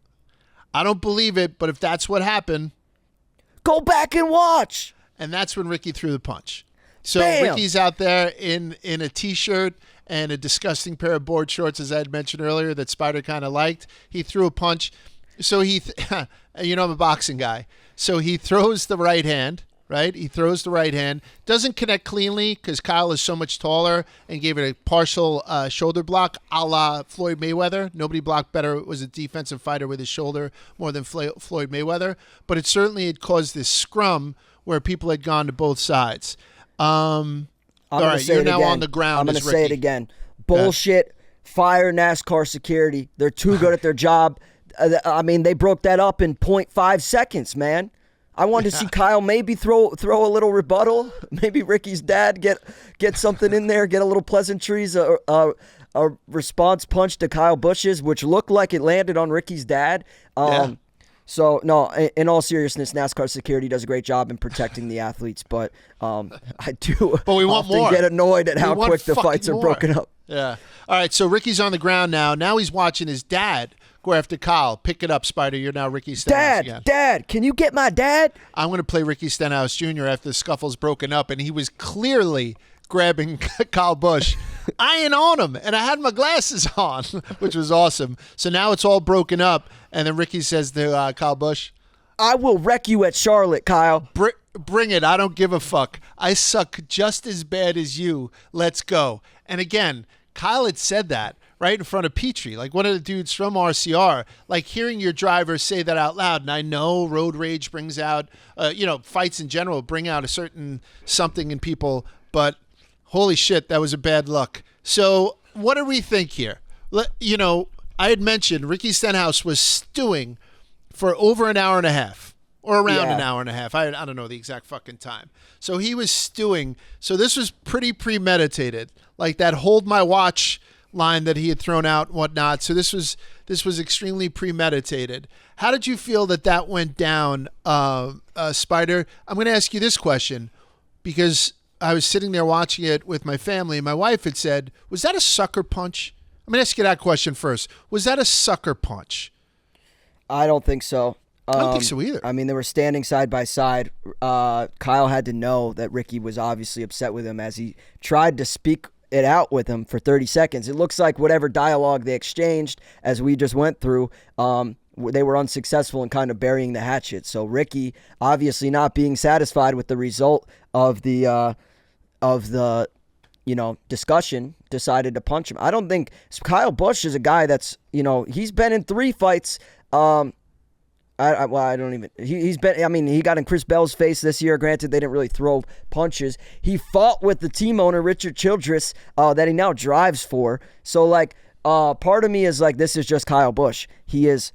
I don't believe it, but if that's what happened. Go back and watch. And that's when Ricky threw the punch. So Bam. Ricky's out there in a T-shirt and a disgusting pair of board shorts, as I had mentioned earlier, that Spider kind of liked. He threw a punch. So I'm a boxing guy. So he throws the right hand, right? He throws the right hand. Doesn't connect cleanly because Kyle is so much taller and gave it a partial shoulder block a la Floyd Mayweather. Nobody blocked better. It was a defensive fighter with his shoulder more than Floyd Mayweather. But it certainly had caused this scrum where people had gone to both sides. All right, you're now on the ground. I'm going to say it again. Bullshit. Fire NASCAR security. They're too good at their job. I mean, they broke that up in 0.5 seconds, man. I wanted to see Kyle maybe throw a little rebuttal. Maybe Ricky's dad get something in there, get a little pleasantries, a response punch to Kyle Busch's, which looked like it landed on Ricky's dad. So, no, in all seriousness, NASCAR security does a great job in protecting the athletes, but I do but we want often more. Get annoyed at how quick the fights are broken up. Yeah. All right, so Ricky's on the ground now. Now he's watching his dad go after Kyle. Pick it up, Spider. You're now Ricky Stenhouse again. Dad, can you get my dad? I'm going to play Ricky Stenhouse Jr. after the scuffle's broken up, and he was clearly grabbing Kyle Busch. I ain't on him, and I had my glasses on, which was awesome. So now it's all broken up, and then Ricky says to Kyle Busch, I will wreck you at Charlotte, Kyle. Bring it. I don't give a fuck. I suck just as bad as you. Let's go. And again, Kyle had said that right in front of Petrie, like one of the dudes from RCR, like hearing your driver say that out loud. And I know road rage brings out, fights in general bring out a certain something in people, but holy shit, that was a bad look. So what do we think here? I had mentioned Ricky Stenhouse was stewing for over an hour and a half or around an hour and a half. I don't know the exact fucking time. So he was stewing. So this was pretty premeditated, like that hold my watch line that he had thrown out and whatnot. So this was extremely premeditated. How did you feel that went down, Spider? I'm going to ask you this question because I was sitting there watching it with my family, and my wife had said, was that a sucker punch? I'm going to ask you that question first. Was that a sucker punch? I don't think so. I don't think so either. I mean, they were standing side by side. Kyle had to know that Ricky was obviously upset with him as he tried to speak it out with him for 30 seconds. It looks like whatever dialogue they exchanged, as we just went through, they were unsuccessful in kind of burying the hatchet. So Ricky, obviously not being satisfied with the result of the discussion, decided to punch him. I don't think Kyle Busch is a guy that's, he's been in 3 fights. He's been, he got in Chris Bell's face this year. Granted, they didn't really throw punches. He fought with the team owner, Richard Childress, that he now drives for. So, part of me is like, this is just Kyle Busch. He is,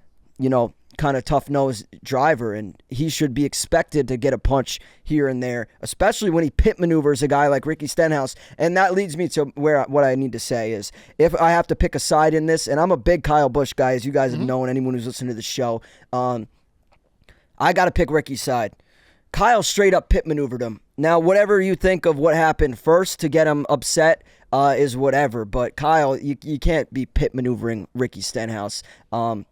kind of tough-nosed driver, and he should be expected to get a punch here and there, especially when he pit maneuvers a guy like Ricky Stenhouse. And that leads me to what I need to say is, if I have to pick a side in this, and I'm a big Kyle Busch guy, as you guys have known, anyone who's listened to the show, I got to pick Ricky's side. Kyle straight up pit maneuvered him. Now, whatever you think of what happened first to get him upset is whatever, but Kyle, you can't be pit maneuvering Ricky Stenhouse,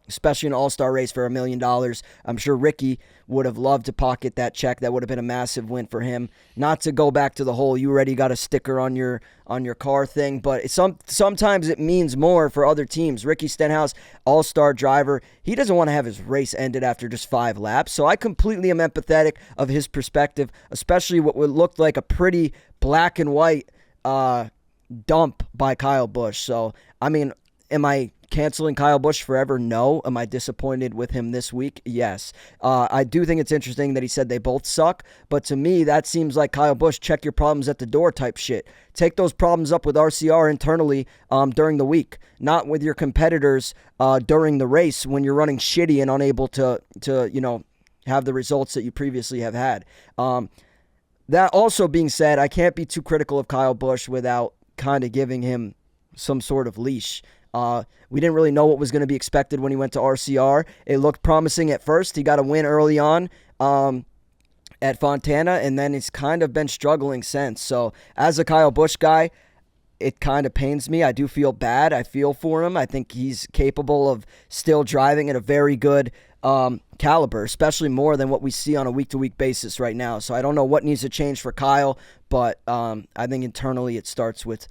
especially in an all-star race for $1 million. I'm sure Ricky would have loved to pocket that check. That would have been a massive win for him. Not to go back to the whole you already got a sticker on your car thing, but sometimes it means more for other teams. Ricky Stenhouse, all-star driver, he doesn't want to have his race ended after just 5 laps, so I completely am empathetic of his perspective, especially what would look like a pretty black and white dump by Kyle Busch. So, I mean, am I canceling Kyle Busch forever? No. Am I disappointed with him this week? Yes. I do think it's interesting that he said they both suck, but to me, that seems like Kyle Busch, check your problems at the door type shit. Take those problems up with RCR internally during the week, not with your competitors during the race when you're running shitty and unable to have the results that you previously have had. That also being said, I can't be too critical of Kyle Busch without kind of giving him some sort of leash. We didn't really know what was going to be expected when he went to RCR. It looked promising at first. He got a win early on at Fontana, and then he's kind of been struggling since. So as a Kyle Busch guy, it kind of pains me. I do feel bad. I feel for him. I think he's capable of still driving at a very good caliber, especially more than what we see on a week-to-week basis right now. So I don't know what needs to change for Kyle, but I think internally it starts with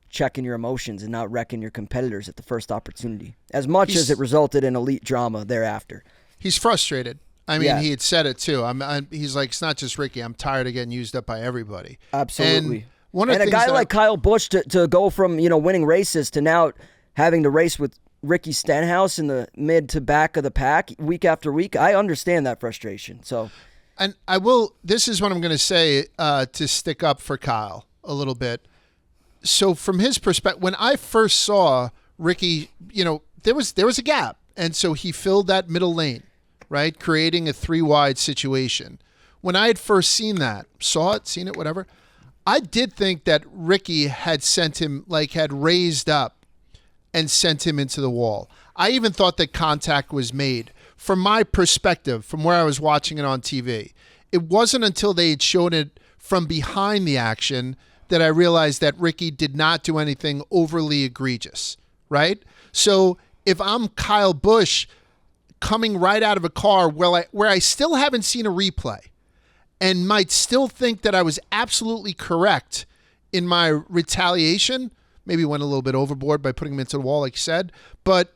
checking your emotions and not wrecking your competitors at the first opportunity, as much as it resulted in elite drama thereafter. He's frustrated. I mean, He had said it too. He's like, it's not just Ricky. I'm tired of getting used up by everybody. Absolutely. And a guy like Kyle Busch to go from winning races to now having to race with Ricky Stenhouse in the mid to back of the pack week after week, I understand that frustration. So, and this is what I'm going to say to stick up for Kyle a little bit. So from his perspective, when I first saw Ricky, there was a gap, and so he filled that middle lane, right, creating a 3-wide situation. When I had first seen it, whatever, I did think that Ricky had had raised up and sent him into the wall. I even thought that contact was made. From my perspective, from where I was watching it on TV, it wasn't until they had shown it from behind the action that I realized that Ricky did not do anything overly egregious, right? So if I'm Kyle Busch coming right out of a car where I still haven't seen a replay and might still think that I was absolutely correct in my retaliation, maybe went a little bit overboard by putting him into the wall, like you said. But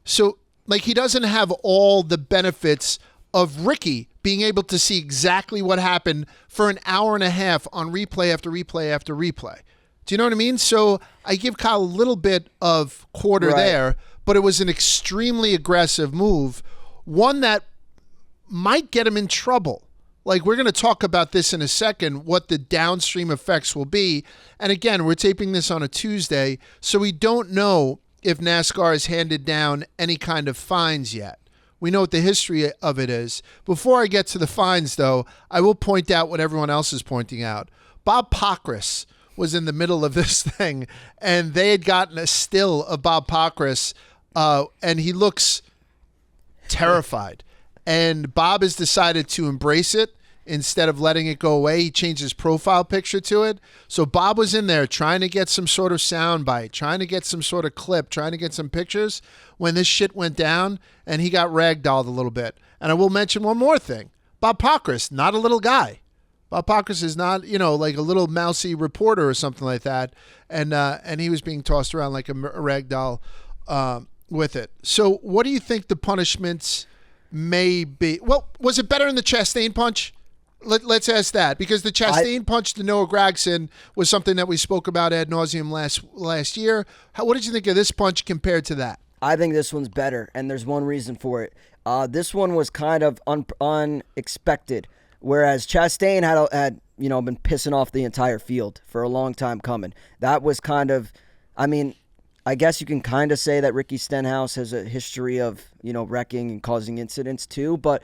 so, he doesn't have all the benefits of Ricky being able to see exactly what happened for an hour and a half on replay after replay after replay. Do you know what I mean? So I give Kyle a little bit of quarter there, but it was an extremely aggressive move, one that might get him in trouble. We're going to talk about this in a second, what the downstream effects will be. And again, we're taping this on a Tuesday, so we don't know if NASCAR has handed down any kind of fines yet. We know what the history of it is. Before I get to the fines, though, I will point out what everyone else is pointing out. Bob Pockris was in the middle of this thing, and they had gotten a still of Bob Pockris, and he looks terrified. And Bob has decided to embrace it instead of letting it go away. He changed his profile picture to it. So Bob was in there trying to get some sort of sound bite, trying to get some sort of clip, trying to get some pictures when this shit went down, and he got ragdolled a little bit. And I will mention one more thing. Bob Pockris, not a little guy. Bob Pockris is not, like a little mousy reporter or something like that. And he was being tossed around like a ragdoll with it. So what do you think the punishments may be? Well, was it better in the Chastain punch? Let's ask that, because the Chastain punch to Noah Gragson was something that we spoke about ad nauseum last year. What did you think of this punch compared to that? I think this one's better, and there's one reason for it. This one was kind of unexpected, whereas Chastain had been pissing off the entire field for a long time coming. That was kind of, I guess you can kind of say that Ricky Stenhouse has a history of, wrecking and causing incidents too. But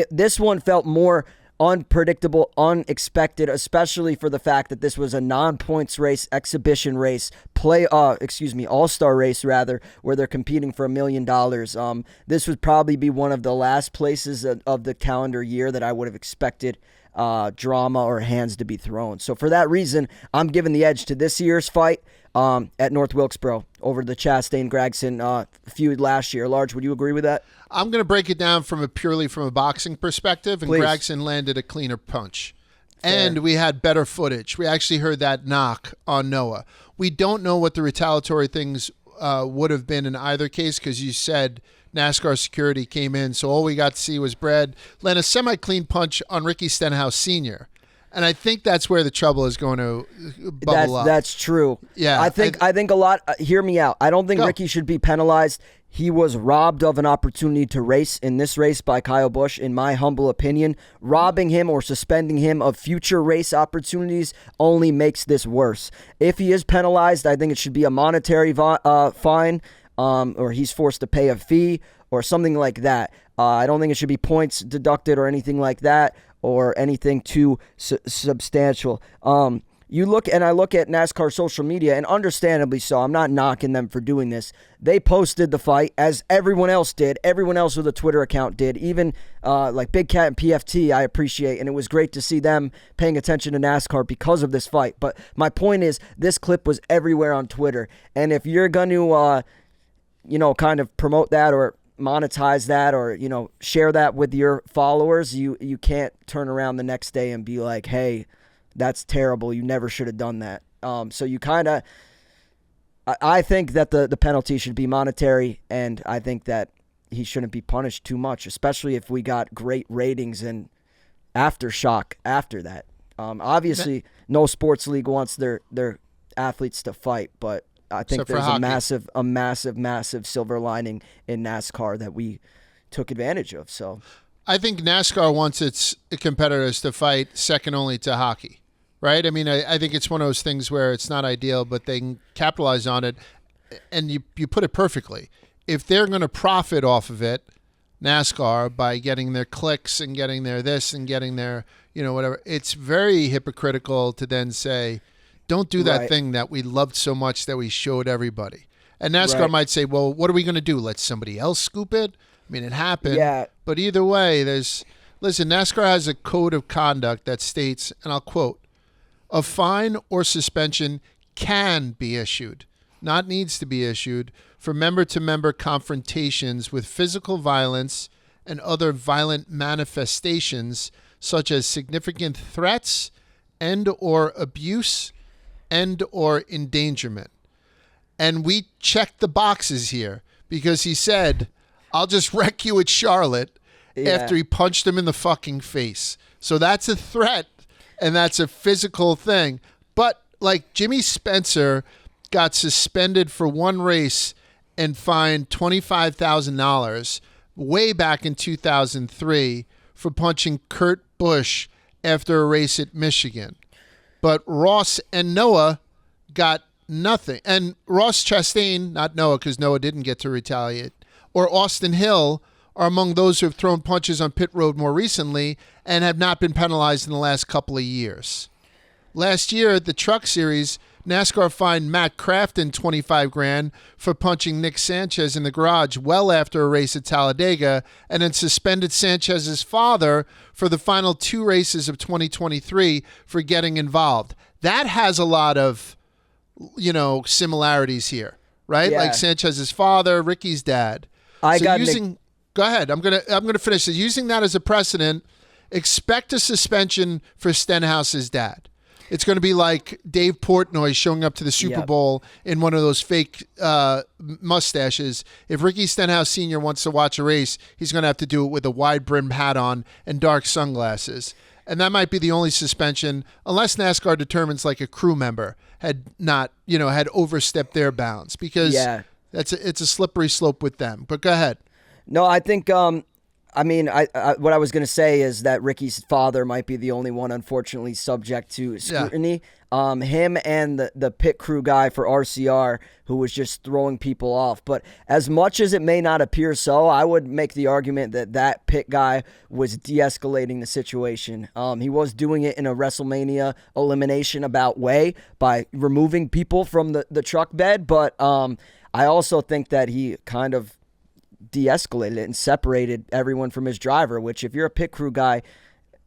this one felt more unpredictable, unexpected, especially for the fact that this was a non-points race, exhibition race, all-star race rather, where they're competing for $1 million. This would probably be one of the last places of the calendar year that I would have expected drama or hands to be thrown. So for that reason, I'm giving the edge to this year's fight at North Wilkesboro over the Chastain-Gragson feud last year. Large, would you agree with that? I'm going to break it down purely from a boxing perspective, and Please. Gragson landed a cleaner punch. Fair. And we had better footage. We actually heard that knock on Noah. We don't know what the retaliatory things would have been in either case, because you said NASCAR security came in, so all we got to see was Brad land a semi-clean punch on Ricky Stenhouse Sr., and I think that's where the trouble is going to bubble up. That's true. Yeah, I think a lot. Hear me out. I don't think Go. Ricky should be penalized. He was robbed of an opportunity to race in this race by Kyle Busch, in my humble opinion. Robbing him or suspending him of future race opportunities only makes this worse. If he is penalized, I think it should be a monetary fine, or he's forced to pay a fee or something like that. I don't think it should be points deducted or anything like that, or anything too substantial. I look at NASCAR social media, and understandably so, I'm not knocking them for doing this. They posted the fight, as everyone else did. Everyone else with a Twitter account did. Even like Big Cat and PFT, I appreciate, and it was great to see them paying attention to NASCAR because of this fight. But my point is, this clip was everywhere on Twitter, and if you're going to, kind of promote that or monetize that or share that with your followers, you can't turn around the next day and be like, hey, that's terrible, you never should have done that. So you kind of, I think that the penalty should be monetary, and I think that he shouldn't be punished too much, especially if we got great ratings and aftershock after that. Obviously no sports league wants their athletes to fight, but I think there's a massive silver lining in NASCAR that we took advantage of. So I think NASCAR wants its competitors to fight second only to hockey, right? I mean, I think it's one of those things where it's not ideal, but they can capitalize on it, and you put it perfectly. If they're going to profit off of it, NASCAR, by getting their clicks and getting their this and getting their, whatever, it's very hypocritical to then say, don't do that thing that we loved so much that we showed everybody. And NASCAR might say, well, what are we going to do? Let somebody else scoop it? I mean, it happened. Yeah. But either way, listen, NASCAR has a code of conduct that states, and I'll quote, a fine or suspension can be issued, not needs to be issued, for member-to-member confrontations with physical violence and other violent manifestations such as significant threats and or abuse and or endangerment. And we checked the boxes here because he said, I'll just wreck you at Charlotte after he punched him in the fucking face. So that's a threat, and that's a physical thing. But like Jimmy Spencer got suspended for one race and fined $25,000 way back in 2003 for punching Kurt Busch after a race at Michigan. But Ross and Noah got nothing. And Ross Chastain, not Noah because Noah didn't get to retaliate, or Austin Hill are among those who have thrown punches on pit road more recently and have not been penalized in the last couple of years. Last year at the Truck Series, NASCAR fined Matt Crafton $25,000 for punching Nick Sanchez in the garage well after a race at Talladega, and then suspended Sanchez's father for the final two races of 2023 for getting involved. That has a lot of, similarities here, right? Yeah. Like Sanchez's father, Ricky's dad. Go ahead. I'm gonna finish this. Using that as a precedent, expect a suspension for Stenhouse's dad. It's going to be like Dave Portnoy showing up to the Super Bowl in one of those fake mustaches. If Ricky Stenhouse Sr. wants to watch a race, he's going to have to do it with a wide-brimmed hat on and dark sunglasses. And that might be the only suspension, unless NASCAR determines like a crew member had not, had overstepped their bounds, because it's a slippery slope with them. But go ahead. No, I think I mean, what I was going to say is that Ricky's father might be the only one, unfortunately, subject to scrutiny. Him and the pit crew guy for RCR, who was just throwing people off. But as much as it may not appear so, I would make the argument that pit guy was de-escalating the situation. He was doing it in a WrestleMania elimination about way by removing people from the truck bed. But I also think that he kind of de-escalated it and separated everyone from his driver, which if you're a pit crew guy,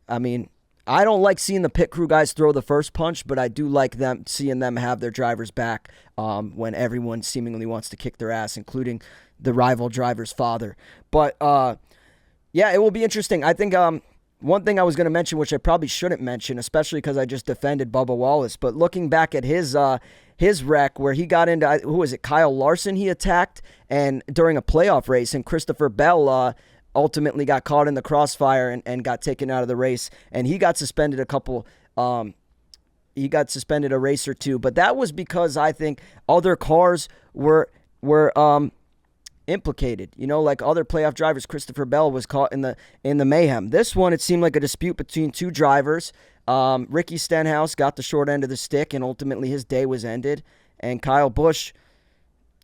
I mean, I don't like seeing the pit crew guys throw the first punch, but I do like seeing them have their drivers back when everyone seemingly wants to kick their ass, including the rival driver's father. But yeah, it will be interesting. I think one thing I was going to mention, which I probably shouldn't mention, especially because I just defended Bubba Wallace, but looking back at his wreck where he got into, who was it, Kyle Larson he attacked, and during a playoff race, and Christopher Bell ultimately got caught in the crossfire and got taken out of the race, and he got suspended a race or two, but that was because I think other cars were implicated, like other playoff drivers. Christopher Bell was caught in the mayhem. This one, it seemed like a dispute between two drivers. Ricky Stenhouse got the short end of the stick, and ultimately his day was ended. And Kyle Busch,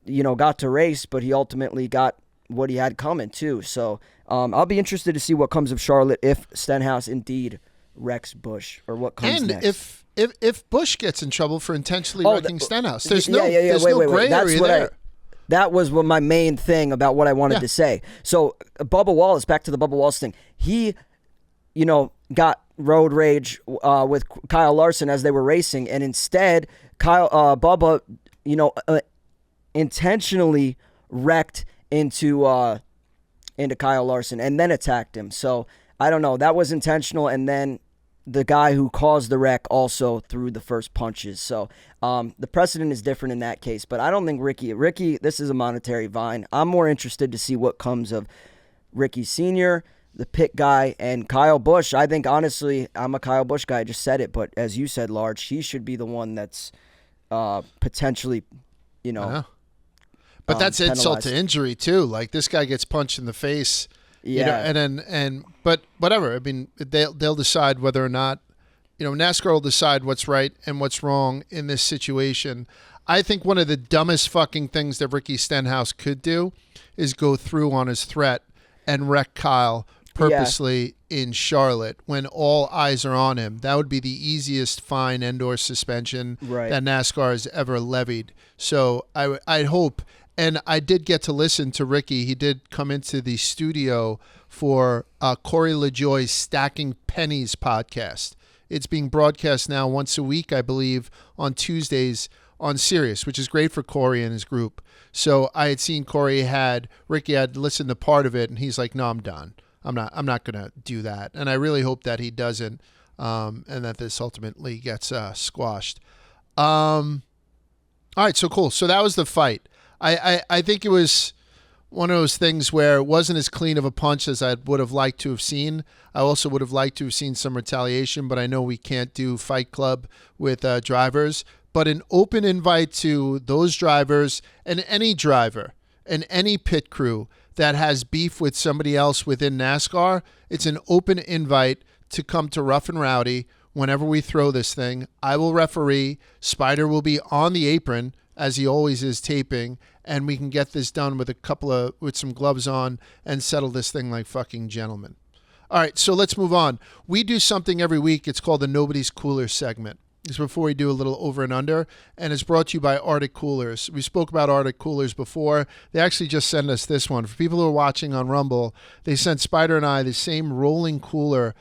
got to race, but he ultimately got what he had coming too. So I'll be interested to see what comes of Charlotte if Stenhouse indeed wrecks Busch, or what comes next. If Busch gets in trouble for intentionally wrecking Stenhouse, there's no gray area there. That was my main thing about what I wanted to say. So Bubba Wallace, back to the Bubba Wallace thing. He, got road rage with Kyle Larson as they were racing, and instead Bubba, intentionally wrecked into Kyle Larson and then attacked him. So I don't know. That was intentional, and then the guy who caused the wreck also threw the first punches. So the precedent is different in that case. But I don't think Ricky, this is a monetary vine. I'm more interested to see what comes of Ricky Sr., the pit guy, and Kyle Busch. I think, honestly, I'm a Kyle Busch guy. I just said it. But as you said, Large, he should be the one that's potentially, But that's insult to injury, too. Like, this guy gets punched in the face. Yeah, but whatever. I mean, they'll decide whether or not, NASCAR will decide what's right and what's wrong in this situation. I think one of the dumbest fucking things that Ricky Stenhouse could do is go through on his threat and wreck Kyle purposely in Charlotte when all eyes are on him. That would be the easiest fine and/or suspension that NASCAR has ever levied. So I'd hope. And I did get to listen to Ricky. He did come into the studio for Corey LaJoy's Stacking Pennies podcast. It's being broadcast now once a week, I believe, on Tuesdays on Sirius, which is great for Corey and his group. So I had seen Ricky had listened to part of it, and he's like, "No, I'm done. I'm not going to do that." And I really hope that he doesn't, and that this ultimately gets squashed. All right, so cool. So that was the fight. I think it was one of those things where it wasn't as clean of a punch as I would have liked to have seen. I also would have liked to have seen some retaliation, but I know we can't do Fight Club with drivers. But an open invite to those drivers and any driver and any pit crew that has beef with somebody else within NASCAR, it's an open invite to come to Rough and Rowdy whenever we throw this thing. I will referee. Spider will be on the apron, as he always is, taping, and we can get this done with some gloves on and settle this thing like fucking gentlemen. All right, so let's move on. We do something every week. It's called the Nobody's Cooler segment. It's before we do a little over and under, and it's brought to you by Arctic Coolers. We spoke about Arctic Coolers before. They actually just sent us this one. For people who are watching on Rumble, they sent Spider and I the same rolling cooler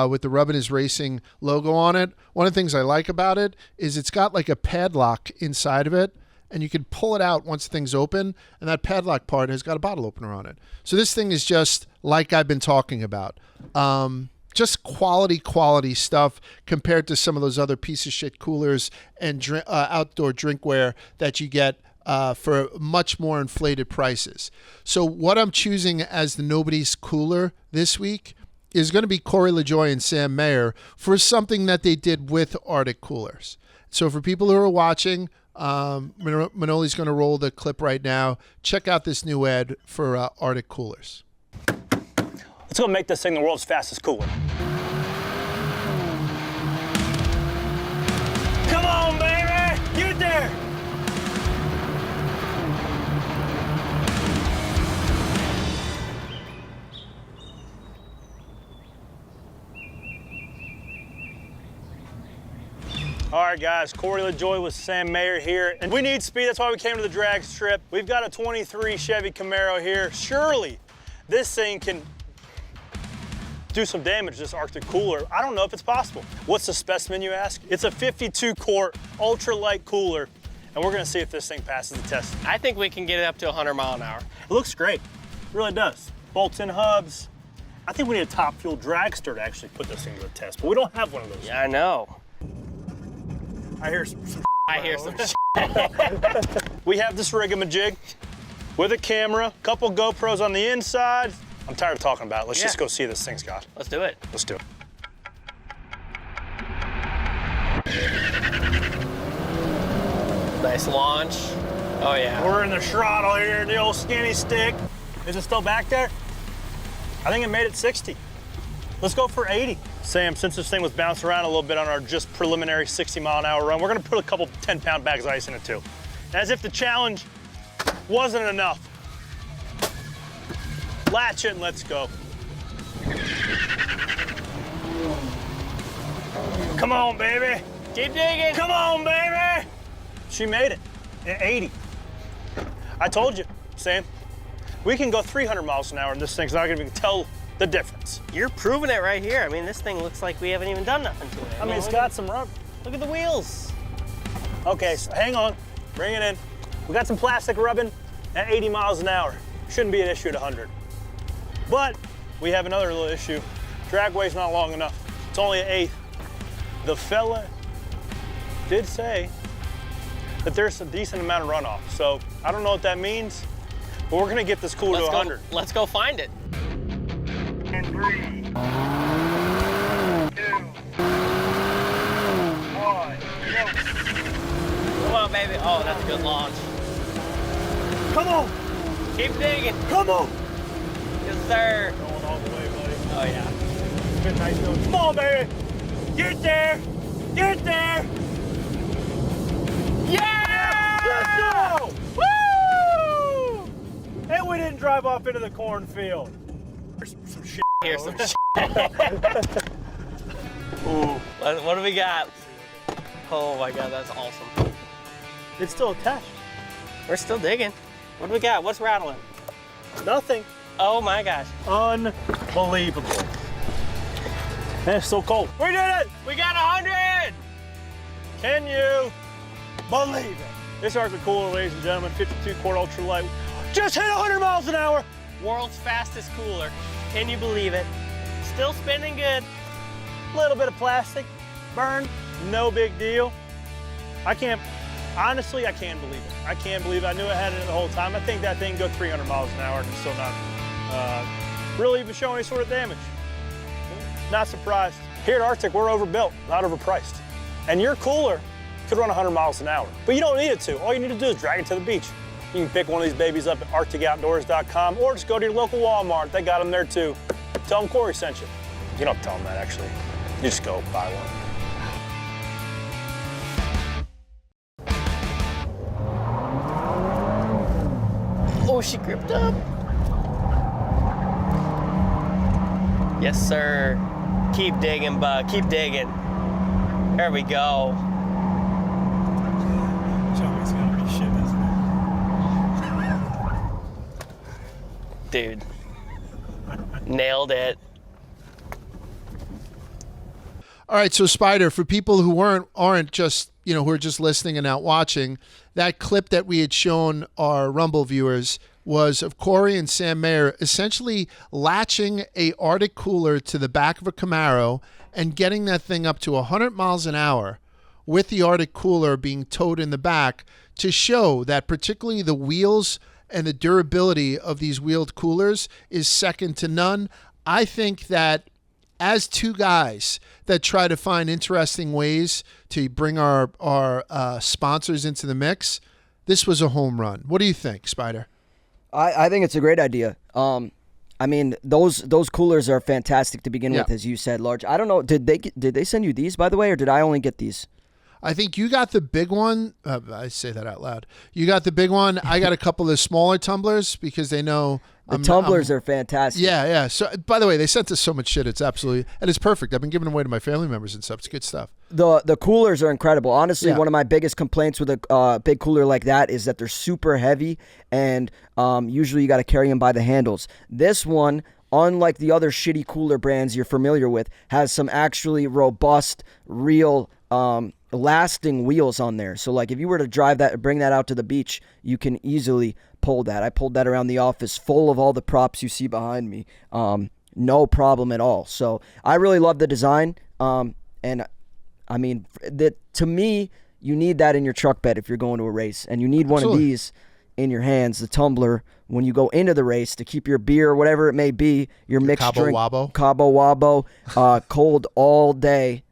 with the Rubbin is Racing logo on it. One of the things I like about it is it's got like a padlock inside of it, and you can pull it out once the thing's open, and that padlock part has got a bottle opener on it. So this thing is just like I've been talking about. Just quality stuff compared to some of those other piece of shit coolers and outdoor drinkware that you get for much more inflated prices. So what I'm choosing as the Nobody's Cooler this week is going to be Corey LaJoy and Sam Mayer for something that they did with Arctic Coolers. So for people who are watching, Manoli's going to roll the clip right now. Check out this new ad for Arctic Coolers. Let's go make this thing the world's fastest cooler. Come on, baby! Get there! All right, guys, Corey LaJoy with Sam Mayer here, and we need speed. That's why we came to the drag strip. We've got a 23 Chevy Camaro here. Surely this thing can do some damage to this Arctic cooler. I don't know if it's possible. What's the specimen, you ask? It's a 52-quart ultralight cooler, and we're gonna see if this thing passes the test. I think we can get it up to 100 mile an hour. It looks great, it really does. Bolts-in hubs. I think we need a top fuel dragster to actually put this thing to the test, but we don't have one of those. Yeah, I know. I hear some I hear some shit. We have this rig-a-majig with a camera, couple GoPros on the inside. I'm tired of talking about it. Let's just go see this thing's got. Let's do it. Let's do it. Nice launch. Oh, yeah. We're in the throttle here, the old skinny stick. Is it still back there? I think it made it 60. Let's go for 80. Sam, since this thing was bouncing around a little bit on our just preliminary 60-mile-an-hour run, we're gonna put a couple 10-pound bags of ice in it too. As if the challenge wasn't enough. Latch it and let's go. Come on, baby. Keep digging. Come on, baby. She made it at 80. I told you, Sam, we can go 300 miles an hour and this thing's not gonna even tell the difference. You're proving it right here. I mean, this thing looks like we haven't even done nothing to it. I mean, it's got some rubber. Look at the wheels. Okay, so hang on, bring it in. We got some plastic rubbing at 80 miles an hour. Shouldn't be an issue at 100. But we have another little issue. Dragway's not long enough. It's only an 1/8. The fella did say that there's a decent amount of runoff. So I don't know what that means, but we're gonna get this cooler to 100. Let's go find it. And 3, 2, 1, go. Come on, baby. Oh, that's a good launch. Come on, Keep digging. come on. Yes, sir. Going all the way, buddy. Oh, yeah. Good, nice going. Come on, baby. Get there, get there. Yeah! Let's go! Woo! And we didn't drive off into the cornfield. There's some shit. Here's some shit. Ooh. What do we got? Oh, my God, that's awesome. It's still attached. We're still digging. What do we got? What's rattling? Nothing. Oh, my gosh. Unbelievable. Man, it's so cold. We did it! We got 100! Can you believe it? This Arctic cooler, ladies and gentlemen, 52-quart ultralight, just hit 100 miles an hour. World's fastest cooler. Can you believe it? Still spinning good. Little bit of plastic, burn, no big deal. Honestly, I can't believe it. I can't believe it. I knew I had it the whole time. I think that thing can go 300 miles an hour and it's still not really even showing any sort of damage. Not surprised. Here at Arctic, we're overbuilt, not overpriced. And your cooler could run 100 miles an hour, but you don't need it to. All you need to do is drag it to the beach. You can pick one of these babies up at arcticoutdoors.com or just go to your local Walmart. They got them there too. Tell them Corey sent you. You don't tell them that, actually. You just go buy one. Oh, she gripped up. Yes, sir. Keep digging, bud. Keep digging. There we go. Joey's gonna be shit, isn't Dude. Nailed it. All right, so Spider, for people who aren't just, who are just listening and not watching, that clip that we had shown our Rumble viewers was of Corey and Sam Mayer essentially latching a Arctic cooler to the back of a Camaro and getting that thing up to 100 miles an hour with the Arctic cooler being towed in the back to show that particularly the wheels and the durability of these wheeled coolers is second to none. I think that as two guys that try to find interesting ways to bring our sponsors into the mix, this was a home run. What do you think, Spider? I think it's a great idea. I mean, those coolers are fantastic to begin Yeah. with, as you said, Large. I don't know, did they send you these, by the way, or did I only get these? I think you got the big one. I say that out loud. You got the big one. I got a couple of smaller tumblers because they know The tumblers are fantastic. Yeah. So, by the way, they sent us so much shit. It's absolutely, and it's perfect. I've been giving them away to my family members and stuff. It's good stuff. The coolers are incredible. Honestly, Yeah. one of my biggest complaints with a big cooler like that is that they're super heavy, and usually you got to carry them by the handles. This one, unlike the other shitty cooler brands you're familiar with, has some actually robust, real, lasting wheels on there. So, like, if you were to bring that out to the beach, you can easily pull that. I pulled that around the office, full of all the props you see behind me. No problem at all. So, I really love the design. And I mean, to me, you need that in your truck bed if you're going to a race, and you need one of Absolutely. these in your hands, the tumbler, when you go into the race to keep your beer, or whatever it may be, your mixed Cabo drink, Wabo. Cabo Wabo, cold all day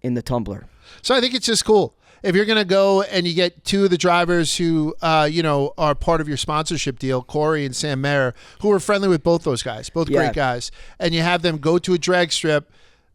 in the tumbler. So I think it's just cool. If you're going to go and you get two of the drivers who, are part of your sponsorship deal, Corey and Sam Mayer, who are friendly with both those guys, both Yeah. great guys, and you have them go to a drag strip,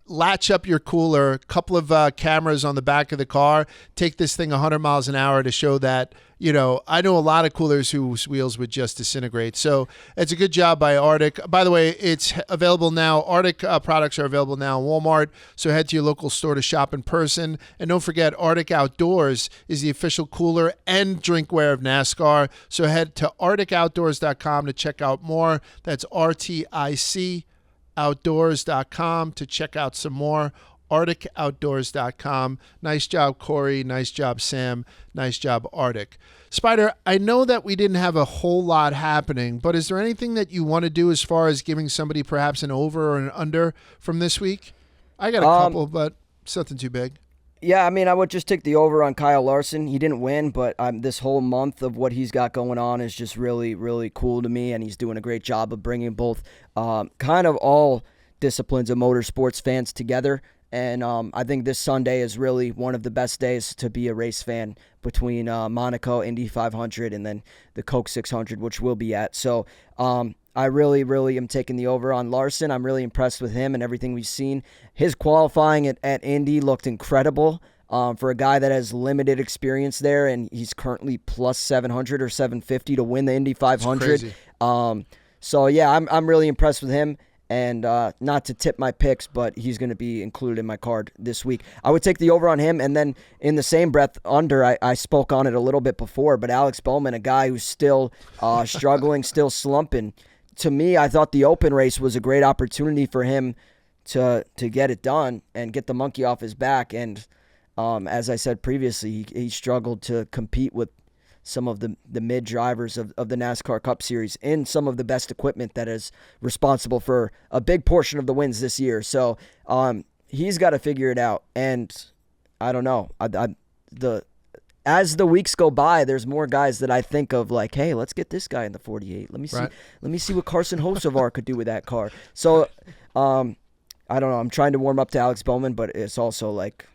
latch up your cooler, a couple of cameras on the back of the car, take this thing 100 miles an hour to show that, I know a lot of coolers whose wheels would just disintegrate. So it's a good job by Arctic. By the way, it's available now. Arctic products are available now in Walmart. So head to your local store to shop in person. And don't forget, Arctic Outdoors is the official cooler and drinkware of NASCAR. So head to arcticoutdoors.com to check out more. That's RTIC outdoors.com to check out some more. arcticoutdoors.com. Nice job, Corey. Nice job, Sam. Nice job, Arctic. Spider, I know that we didn't have a whole lot happening, but is there anything that you want to do as far as giving somebody perhaps an over or an under from this week? I got a couple, but it's nothing too big. Yeah, I mean, I would just take the over on Kyle Larson. He didn't win, but this whole month of what he's got going on is just really, really cool to me, and he's doing a great job of bringing both kind of all disciplines of motorsports fans together. And I think this Sunday is really one of the best days to be a race fan between Monaco, Indy 500, and then the Coke 600, which we'll be at. So I really, really am taking the over on Larson. I'm really impressed with him and everything we've seen. His qualifying at Indy looked incredible for a guy that has limited experience there, and he's currently plus 700 or 750 to win the Indy 500. So, yeah, I'm really impressed with him. And not to tip my picks, but he's going to be included in my card this week. I would take the over on him, and then in the same breath, under, I spoke on it a little bit before, but Alex Bowman, a guy who's still struggling, still slumping. To me, I thought the open race was a great opportunity for him to get it done and get the monkey off his back. And as I said previously, he struggled to compete with some of the mid drivers of the NASCAR Cup Series in some of the best equipment that is responsible for a big portion of the wins this year. So he's got to figure it out. And I don't know. As the weeks go by, there's more guys that I think of like, hey, let's get this guy in the 48. Let me see. Right. Let me see what Carson Hocevar could do with that car. So I don't know. I'm trying to warm up to Alex Bowman, but it's also like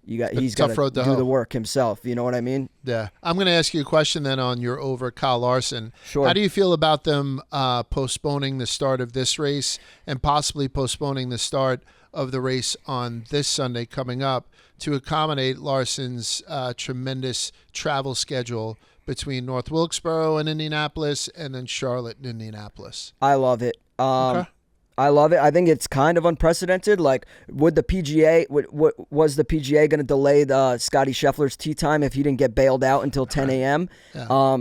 he's got to do the work himself. You know what I mean? Yeah. I'm going to ask you a question then on your over Kyle Larson. Sure. How do you feel about them postponing the start of this race and possibly postponing the start of the race on this Sunday coming up to accommodate Larson's tremendous travel schedule between North Wilkesboro and Indianapolis and then Charlotte and Indianapolis? I love it. Okay. I love it. I think it's kind of unprecedented. Like, was the PGA going to delay the Scotty Scheffler's tee time if he didn't get bailed out until 10 a.m.? Yeah.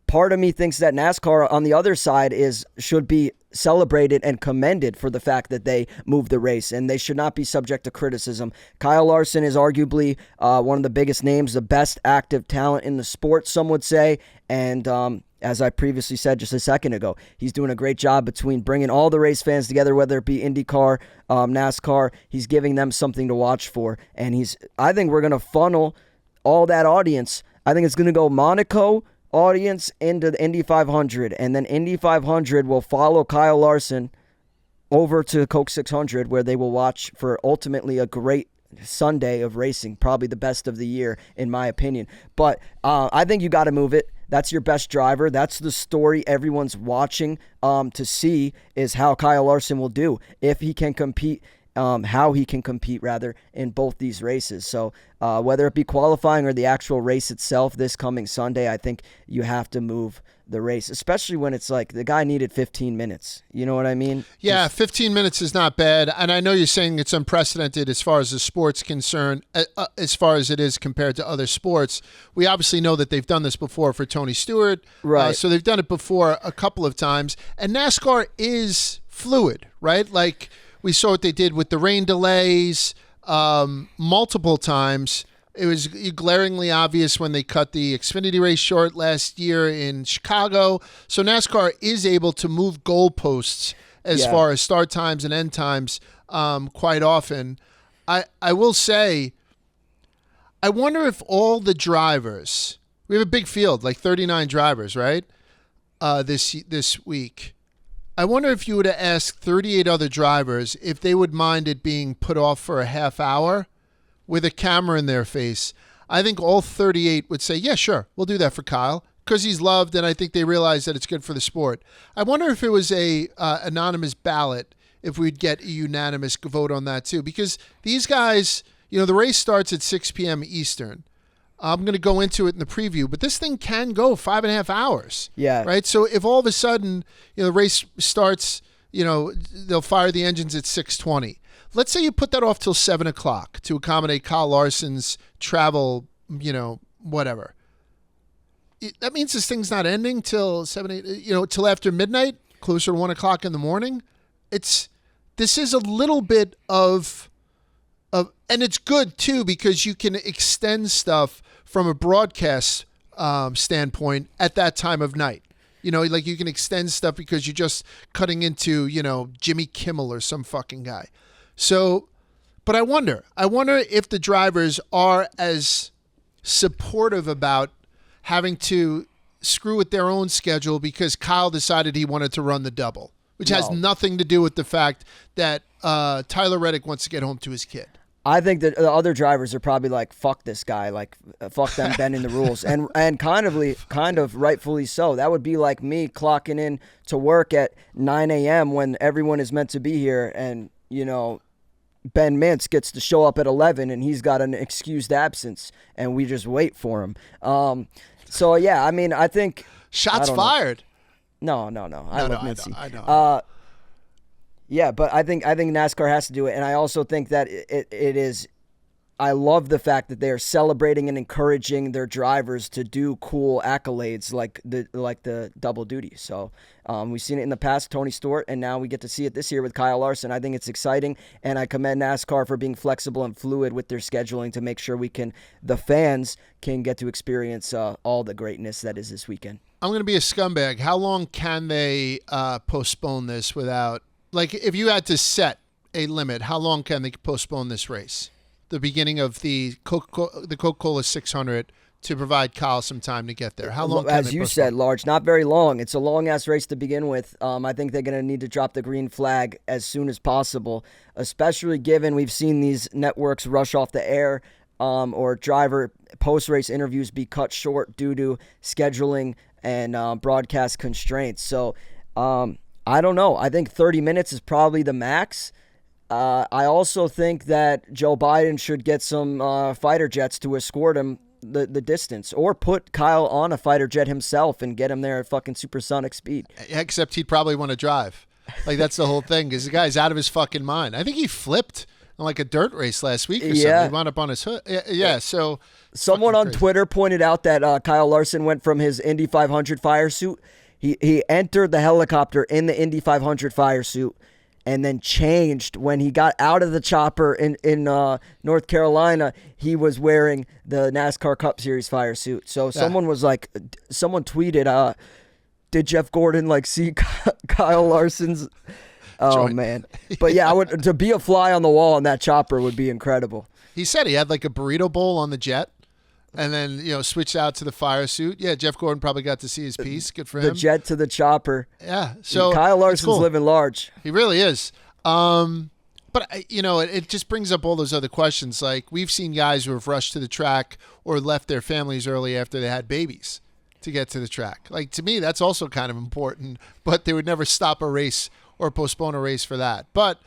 Part of me thinks that NASCAR on the other side should be celebrated and commended for the fact that they moved the race, and they should not be subject to criticism. Kyle Larson is arguably one of the biggest names, the best active talent in the sport, some would say, and as I previously said just a second ago, he's doing a great job between bringing all the race fans together, whether it be IndyCar, NASCAR. He's giving them something to watch for, and I think we're going to funnel all that audience. I think it's going to go Monaco audience into the Indy 500, and then Indy 500 will follow Kyle Larson over to Coke 600, where they will watch for ultimately a great Sunday of racing, probably the best of the year in my opinion. But I think you got to move it. That's your best driver. That's the story everyone's watching to see, is how Kyle Larson will do if he can compete. How he can compete, rather, in both these races. So whether it be qualifying or the actual race itself this coming Sunday, I think you have to move the race, especially when it's like the guy needed 15 minutes. You know what I mean? Yeah, 15 minutes is not bad. And I know you're saying it's unprecedented as far as the sport's concerned, as far as it is compared to other sports. We obviously know that they've done this before for Tony Stewart. Right. So they've done it before a couple of times. And NASCAR is fluid, right? Like, we saw what they did with the rain delays multiple times. It was glaringly obvious when they cut the Xfinity race short last year in Chicago. So NASCAR is able to move goalposts as far as start times and end times quite often. I will say, I wonder if all the drivers, we have a big field, like 39 drivers, right, this week. I wonder if you were to ask 38 other drivers if they would mind it being put off for a half hour with a camera in their face. I think all 38 would say, yeah, sure, we'll do that for Kyle, because he's loved, and I think they realize that it's good for the sport. I wonder if it was a anonymous ballot, if we'd get a unanimous vote on that too, because these guys, you know, the race starts at 6 p.m. Eastern. I'm going to go into it in the preview, but this thing can go 5.5 hours. Yeah. Right. So if all of a sudden, you know, the race starts, you know, they'll fire the engines at 6:20. Let's say you put that off till 7 o'clock to accommodate Kyle Larson's travel, you know, whatever. That means this thing's not ending till 7, 8, you know, till after midnight, closer to 1 o'clock in the morning. This is a little bit of, and it's good too, because you can extend stuff from a broadcast standpoint at that time of night. You know, like you can extend stuff because you're just cutting into, you know, Jimmy Kimmel or some fucking guy. So, but I wonder if the drivers are as supportive about having to screw with their own schedule because Kyle decided he wanted to run the double, which has nothing to do with the fact that Tyler Reddick wants to get home to his kid. I think that the other drivers are probably like, fuck this guy, like fuck them bending the rules, and kind of rightfully so. That would be like me clocking in to work at 9 a.m. when everyone is meant to be here, and you know, Ben Mintz gets to show up at 11 and he's got an excused absence, and we just wait for him. So yeah, I mean, I think shots fired. No. I love Mincy. I know. Yeah, but I think NASCAR has to do it, and I also think that it is. I love the fact that they are celebrating and encouraging their drivers to do cool accolades like the double duty. So we've seen it in the past, Tony Stewart, and now we get to see it this year with Kyle Larson. I think it's exciting, and I commend NASCAR for being flexible and fluid with their scheduling to make sure the fans can get to experience all the greatness that is this weekend. I'm going to be a scumbag. How long can they postpone this without? Like, if you had to set a limit, how long can they postpone this race? The beginning of the Coca-Cola 600 to provide Kyle some time to get there. How long can As you said, Large, not very long. It's a long-ass race to begin with. I think they're going to need to drop the green flag as soon as possible, especially given we've seen these networks rush off the air or driver post-race interviews be cut short due to scheduling and broadcast constraints. So, I don't know. I think 30 minutes is probably the max. I also think that Joe Biden should get some fighter jets to escort him the distance, or put Kyle on a fighter jet himself and get him there at fucking supersonic speed. Except he'd probably want to drive. Like, that's the whole thing, because the guy's out of his fucking mind. I think he flipped on like a dirt race last week or something. He wound up on his hood. Yeah, so someone on Twitter pointed out that Kyle Larson went from his Indy 500 fire suit. He entered the helicopter in the Indy 500 fire suit and then changed when he got out of the chopper in North Carolina. He was wearing the NASCAR Cup Series fire suit. So someone was like, someone tweeted, did Jeff Gordon like see Kyle Larson's? Oh man. But yeah, to be a fly on the wall on that chopper would be incredible. He said he had like a burrito bowl on the jet. And then, you know, switched out to the fire suit. Yeah, Jeff Gordon probably got to see his piece. Good for him. The jet to the chopper. Yeah. So Kyle Larson's living large. He really is. But, you know, it just brings up all those other questions. Like, we've seen guys who have rushed to the track or left their families early after they had babies to get to the track. Like, to me, that's also kind of important, but they would never stop a race or postpone a race for that. But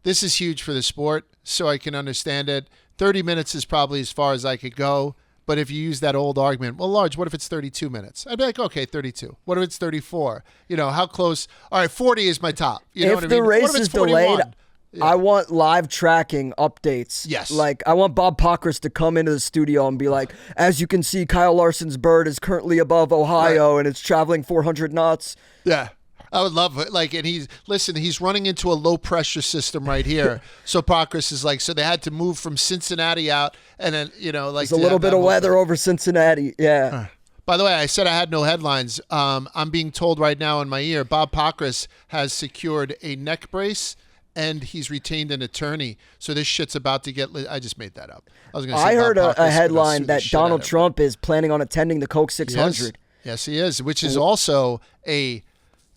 this is huge for the sport, so I can understand it. 30 minutes is probably as far as I could go. But if you use that old argument, well, Large, what if it's 32 minutes? I'd be like, okay, 32. What if it's 34? You know, how close? All right, 40 is my top. You know if what I the mean? race What if it's is delayed, 41? Yeah. I want live tracking updates. Yes. Like, I want Bob Pockris to come into the studio and be like, as you can see, Kyle Larson's bird is currently above Ohio and it's traveling 400 knots. Yeah. I would love it. Like, and he's running into a low pressure system right here. So Pockris is like, so they had to move from Cincinnati out, and then, you know, like There's a little bit of weather over Cincinnati. Yeah. By the way, I said I had no headlines. I'm being told right now in my ear, Bob Pockris has secured a neck brace and he's retained an attorney. So this shit's about to get I just made that up. I heard a headline that Donald Trump is planning on attending the Coke 600. Yes, he is, which is also a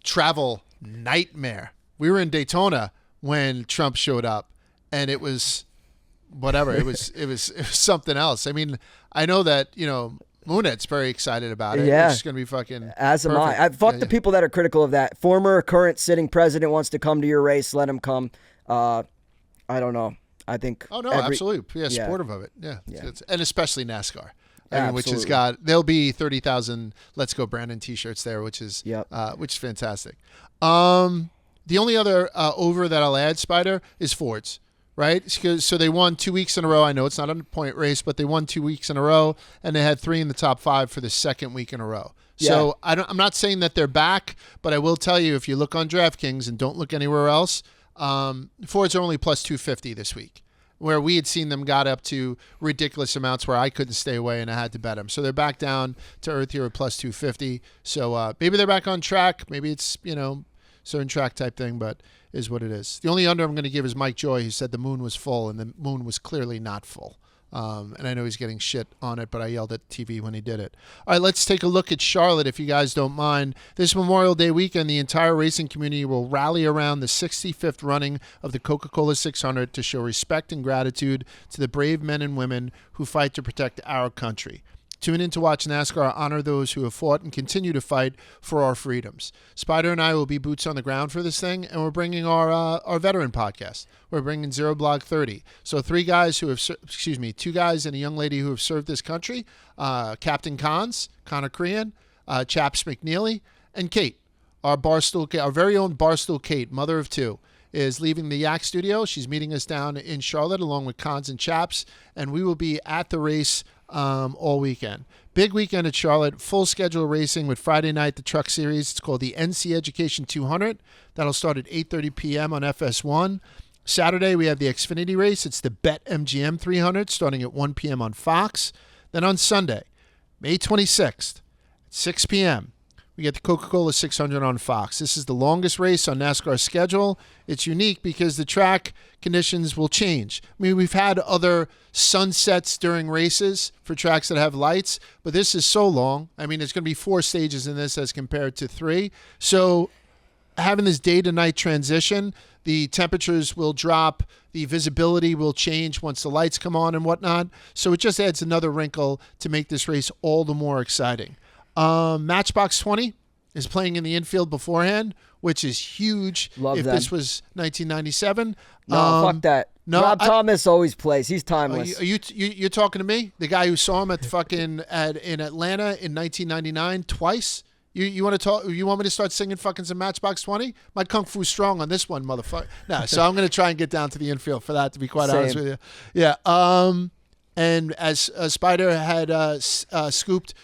travel nightmare. We were in Daytona when Trump showed up, and it was whatever. It was something else. I mean, I know that, you know, Moonet's very excited about it. Yeah. It's going to be fucking As am perfect. I. Fuck the people that are critical of that. Former, current, sitting president wants to come to your race. Let him come. I don't know. I think. Oh, no, absolutely. Yeah, supportive of it. Yeah. And especially NASCAR. I mean, which has got, there'll be 30,000 Let's Go Brandon t-shirts there, which is fantastic. The only other over that I'll add, Spider, is Ford's, right? So they won 2 weeks in a row. I know it's not a point race, but they won 2 weeks in a row, and they had 3 in the top 5 for the second week in a row. So I'm not saying that they're back, but I will tell you, if you look on DraftKings and don't look anywhere else, Fords are only plus 250 this week, where we had seen them got up to ridiculous amounts where I couldn't stay away and I had to bet them. So they're back down to earth here at plus 250. So maybe they're back on track. Maybe it's, you know, certain track type thing, but is what it is. The only under I'm going to give is Mike Joy, who said the moon was full, and the moon was clearly not full. And I know he's getting shit on it, but I yelled at the TV when he did it. All right, let's take a look at Charlotte, if you guys don't mind. This Memorial Day weekend, the entire racing community will rally around the 65th running of the Coca-Cola 600 to show respect and gratitude to the brave men and women who fight to protect our country. Tune in to watch NASCAR honor those who have fought and continue to fight for our freedoms. Spider and I will be boots on the ground for this thing, and we're bringing our veteran podcast. We're bringing Zero Blog 30. So two guys and a young lady who have served this country, Captain Connor Crean, Chaps McNeely, and Kate, our very own Barstool Kate, mother of 2. Is leaving the Yak studio. She's meeting us down in Charlotte along with Cons and Chaps, and we will be at the race all weekend. Big weekend at Charlotte, full schedule racing with Friday night, the truck series. It's called the NC Education 200. That'll start at 8:30 p.m. on FS1. Saturday, we have the Xfinity race. It's the Bet MGM 300 starting at 1 p.m. on Fox. Then on Sunday, May 26th at 6 p.m., we get the Coca-Cola 600 on Fox. This is the longest race on NASCAR's schedule. It's unique because the track conditions will change. I mean, we've had other sunsets during races for tracks that have lights, but this is so long. I mean, it's going to be 4 stages in this as compared to 3. So having this day to night transition, the temperatures will drop, the visibility will change once the lights come on and whatnot. So it just adds another wrinkle to make this race all the more exciting. Matchbox 20 is playing in the infield beforehand, which is huge. Love if them. This was 1997. No, fuck that. No, Rob Thomas always plays. He's timeless. Are you're talking to me? The guy who saw him at in Atlanta in 1999 twice? You want to talk? You want me to start singing fucking some Matchbox 20? My kung fu strong on this one, motherfucker. No, so I'm gonna try and get down to the infield for that. To be quite honest with you, yeah. And as Spider had scooped,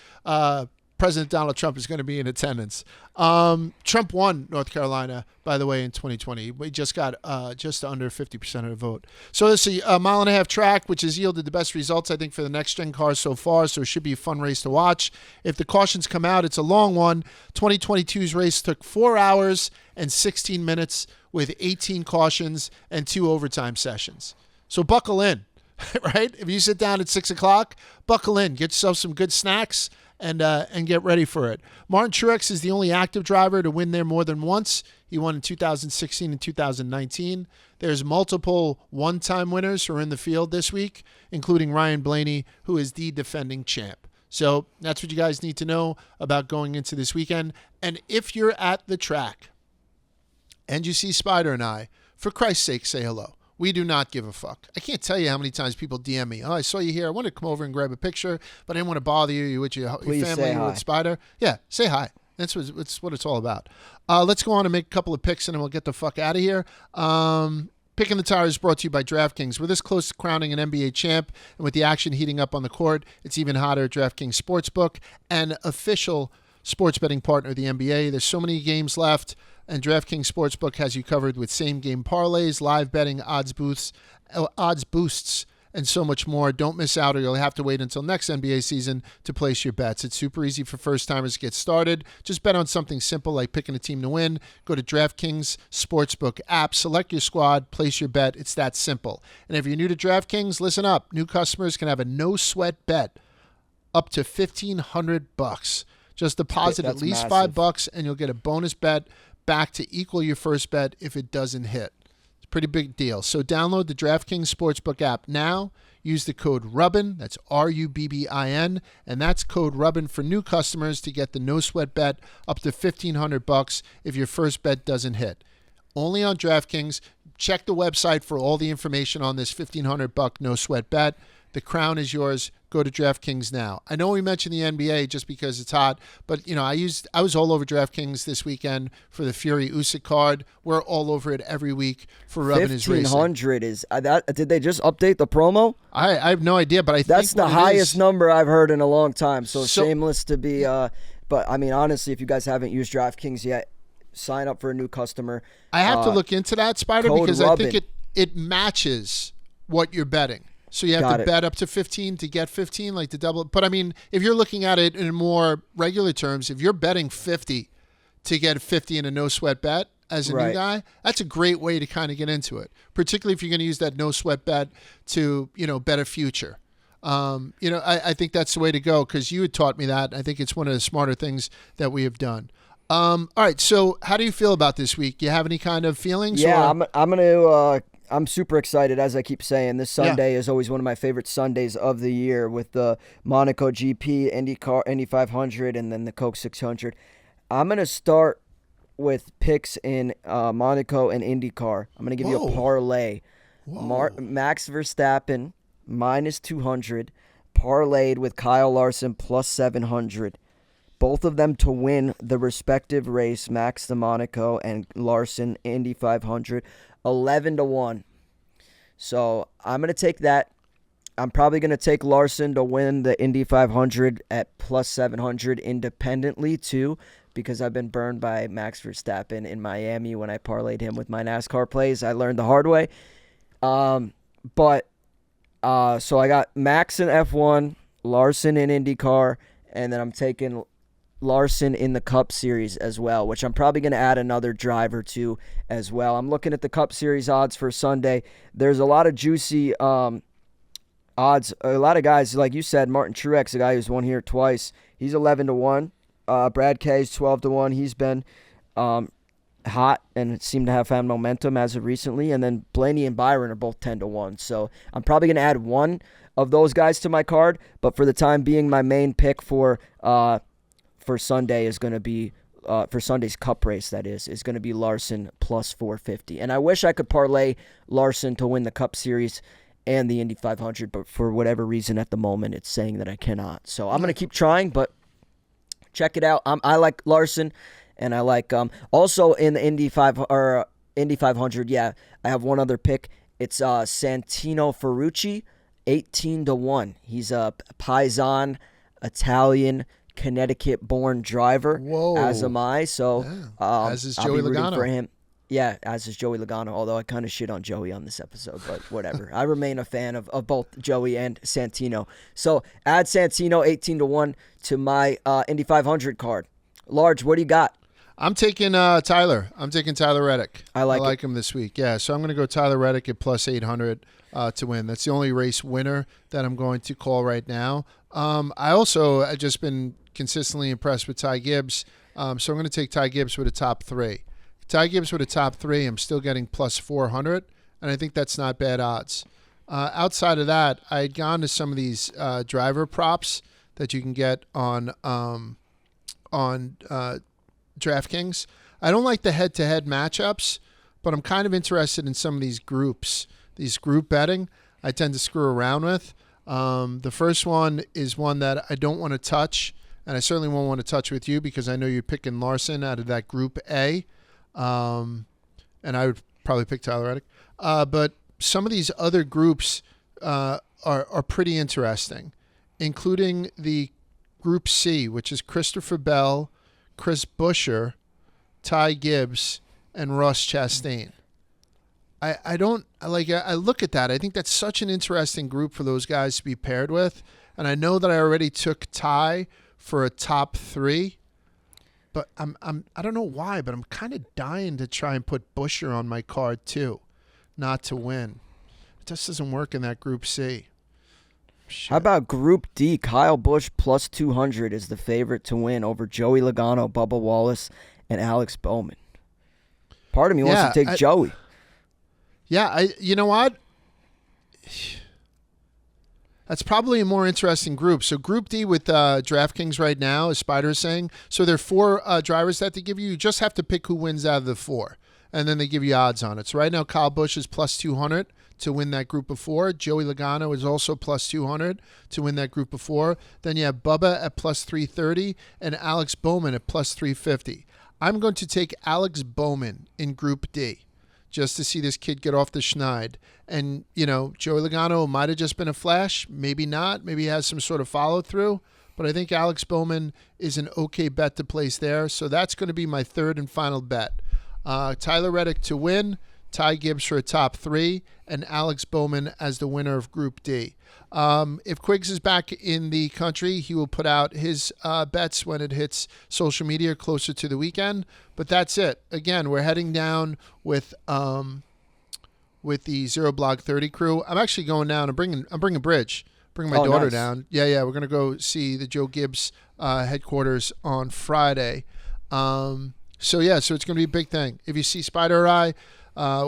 President Donald Trump is going to be in attendance. Trump won North Carolina, by the way, in 2020. We just got just under 50% of the vote. So it's a 1.5 mile track, which has yielded the best results, I think, for the next-gen cars so far, so it should be a fun race to watch. If the cautions come out, it's a long one. 2022's race took 4 hours and 16 minutes with 18 cautions and 2 overtime sessions. So buckle in, right? If you sit down at 6 o'clock, buckle in. Get yourself some good snacks and get ready for it. Martin Truex is the only active driver to win there more than once. He won in 2016 and 2019. There's multiple one-time winners who are in the field this week, including Ryan Blaney, who is the defending champ. So that's what you guys need to know about going into this weekend. And if you're at the track and you see Spider and I, for Christ's sake, say hello. We do not give a fuck. I can't tell you how many times people DM me. Oh, I saw you here. I want to come over and grab a picture, but I didn't want to bother you. You with your family, you with Spider. Yeah, say hi. That's what it's all about. Let's go on and make a couple of picks, and then we'll get the fuck out of here. Picking the Tire is brought to you by DraftKings. We're this close to crowning an NBA champ, and with the action heating up on the court, it's even hotter at DraftKings Sportsbook, an official sports betting partner of the NBA. There's so many games left, and DraftKings Sportsbook has you covered with same-game parlays, live betting, odds boosts, and so much more. Don't miss out, or you'll have to wait until next NBA season to place your bets. It's super easy for first-timers to get started. Just bet on something simple like picking a team to win. Go to DraftKings Sportsbook app, select your squad, place your bet. It's that simple. And if you're new to DraftKings, listen up. New customers can have a no-sweat bet up to $1,500. Just deposit at least massive. $5, and you'll get a bonus bet back to equal your first bet if it doesn't hit. Pretty big deal. So download the DraftKings Sportsbook app now. Use the code Rubbin, that's RUBBIN, and that's code Rubbin for new customers to get the no sweat bet up to $1,500 if your first bet doesn't hit. Only on DraftKings. Check the website for all the information on this $1,500 no sweat bet. The crown is yours. Go to DraftKings now. I know we mentioned the NBA just because it's hot, but you know I was all over DraftKings this weekend for the Fury Usyk card. We're all over it every week for Rubbin is Racing. 1,500 is that? Did they just update the promo? I have no idea, but I think that's the highest number I've heard in a long time. So shameless to be, but I mean honestly, if you guys haven't used DraftKings yet, sign up for a new customer. I have to look into that, Spider, because Rubbin. I think it matches what you're betting. So you have to bet up to 15 to get 15, like the double. But I mean, if you're looking at it in more regular terms, if you're betting 50 to get 50 in a no sweat bet as a new guy, that's a great way to kind of get into it. Particularly if you're going to use that no sweat bet to, bet a future. I think that's the way to go because you had taught me that. I think it's one of the smarter things that we have done. All right. So how do you feel about this week? Do you have any kind of feelings? Yeah, I'm super excited, as I keep saying. This Sunday is always one of my favorite Sundays of the year with the Monaco GP, Indy 500, and then the Coke 600. I'm going to start with picks in Monaco and IndyCar. I'm going to give you a parlay. Max Verstappen, minus 200, parlayed with Kyle Larson, plus 700. Both of them to win the respective race, Max the Monaco and Larson Indy 500. 11-1. So I'm going to take that. I'm probably going to take Larson to win the Indy 500 at plus 700 independently too, because I've been burned by Max Verstappen in Miami when I parlayed him with my NASCAR plays. I learned the hard way. So I got Max in F1, Larson in IndyCar, and then I'm taking Larson in the Cup Series as well, which I'm probably going to add another driver to as well. I'm looking at the Cup Series odds for Sunday. There's a lot of juicy odds. A lot of guys, like you said, Martin Truex, a guy who's won here twice. He's 11-1. Brad Kay's 12-1. He's been hot and seemed to have found momentum as of recently. And then Blaney and Byron are both 10-1. So I'm probably going to add one of those guys to my card. But for the time being, my main pick for Sunday is going to be, for Sunday's Cup race, that is going to be Larson plus 450. And I wish I could parlay Larson to win the Cup Series and the Indy 500, but for whatever reason at the moment, it's saying that I cannot. So I'm going to keep trying, but check it out. I like Larson, and I like also in the Indy 500. Yeah, I have one other pick. It's Santino Ferrucci, 18-1. He's a Paisan Italian Connecticut-born driver. Whoa. As am I. So as is Joey I'll be rooting Logano for him. Yeah, as is Joey Logano, although I kind of shit on Joey on this episode, but whatever. I remain a fan of both Joey and Santino. So add Santino 18-1 to my Indy 500 card. Large, what do you got? I'm taking Tyler. I'm taking Tyler Reddick. I like him this week. Yeah, so I'm going to go Tyler Reddick at plus 800 to win. That's the only race winner that I'm going to call right now. I also have just been consistently impressed with Ty Gibbs, so I'm going to take Ty Gibbs with a top 3. Ty Gibbs with a top 3, I'm still getting plus 400, and I think that's not bad odds. Outside of that, I had gone to some of these driver props that you can get on DraftKings. I don't like the head-to-head matchups, but I'm kind of interested in some of these groups, these group betting I tend to screw around with. The first one is one that I don't want to touch, and I certainly won't want to touch with you because I know you're picking Larson out of that Group A, and I would probably pick Tyler Reddick. But some of these other groups are pretty interesting, including the Group C, which is Christopher Bell, Chris Buescher, Ty Gibbs, and Ross Chastain. I look at that. I think that's such an interesting group for those guys to be paired with. And I know that I already took Ty for a top 3, but I don't know why, but I'm kind of dying to try and put Buescher on my card too, not to win. It just doesn't work in that Group C. Shit. How about Group D? Kyle Busch plus 200 is the favorite to win over Joey Logano, Bubba Wallace, and Alex Bowman. Part of me wants to take Joey. Yeah, you know what? That's probably a more interesting group. So Group D with DraftKings right now, as Spider is saying. So there are 4 drivers that they give you. You just have to pick who wins out of the 4, and then they give you odds on it. So right now, Kyle Busch is plus 200 to win that group of 4. Joey Logano is also plus 200 to win that group of 4. Then you have Bubba at plus 330 and Alex Bowman at plus 350. I'm going to take Alex Bowman in Group D just to see this kid get off the schneid. And, you know, Joey Logano might have just been a flash. Maybe not. Maybe he has some sort of follow-through. But I think Alex Bowman is an okay bet to place there. So that's going to be my third and final bet. Tyler Reddick to win, Ty Gibbs for a top 3, and Alex Bowman as the winner of Group D. If Quiggs is back in the country, he will put out his bets when it hits social media closer to the weekend. But that's it. Again, we're heading down with the Zero Blog 30 crew. I'm actually going down. I'm bringing Bridge. Bring my daughter down. Yeah. We're gonna go see the Joe Gibbs headquarters on Friday. So it's gonna be a big thing. If you see Spider or I,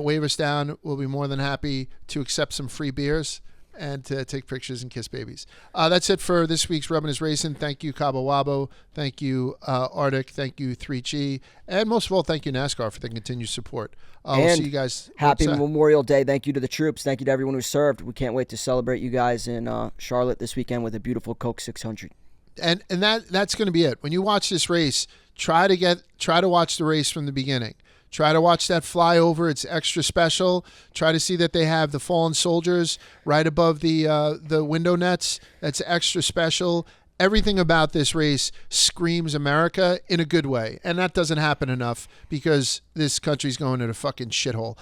wave us down. We'll be more than happy to accept some free beers and to take pictures and kiss babies. That's it for this week's Rubbin is Racing. Thank you, Cabo Wabo. Thank you, Arctic. Thank you, 3G. And most of all, thank you, NASCAR, for the continued support. We'll see you guys. Happy Memorial Day. Thank you to the troops. Thank you to everyone who served. We can't wait to celebrate you guys in Charlotte this weekend with a beautiful Coke 600. And that's going to be it. When you watch this race, try to watch the race from the beginning. Try to watch that flyover. It's extra special. Try to see that they have the fallen soldiers right above the window nets. That's extra special. Everything about this race screams America in a good way. And that doesn't happen enough because this country's going in a fucking shithole.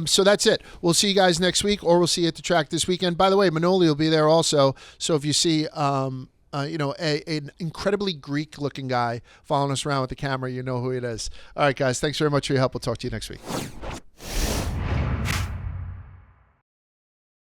So that's it. We'll see you guys next week, or we'll see you at the track this weekend. By the way, Manoli will be there also. So if you see an incredibly Greek-looking guy following us around with the camera, you know who it is. All right, guys, thanks very much for your help. We'll talk to you next week.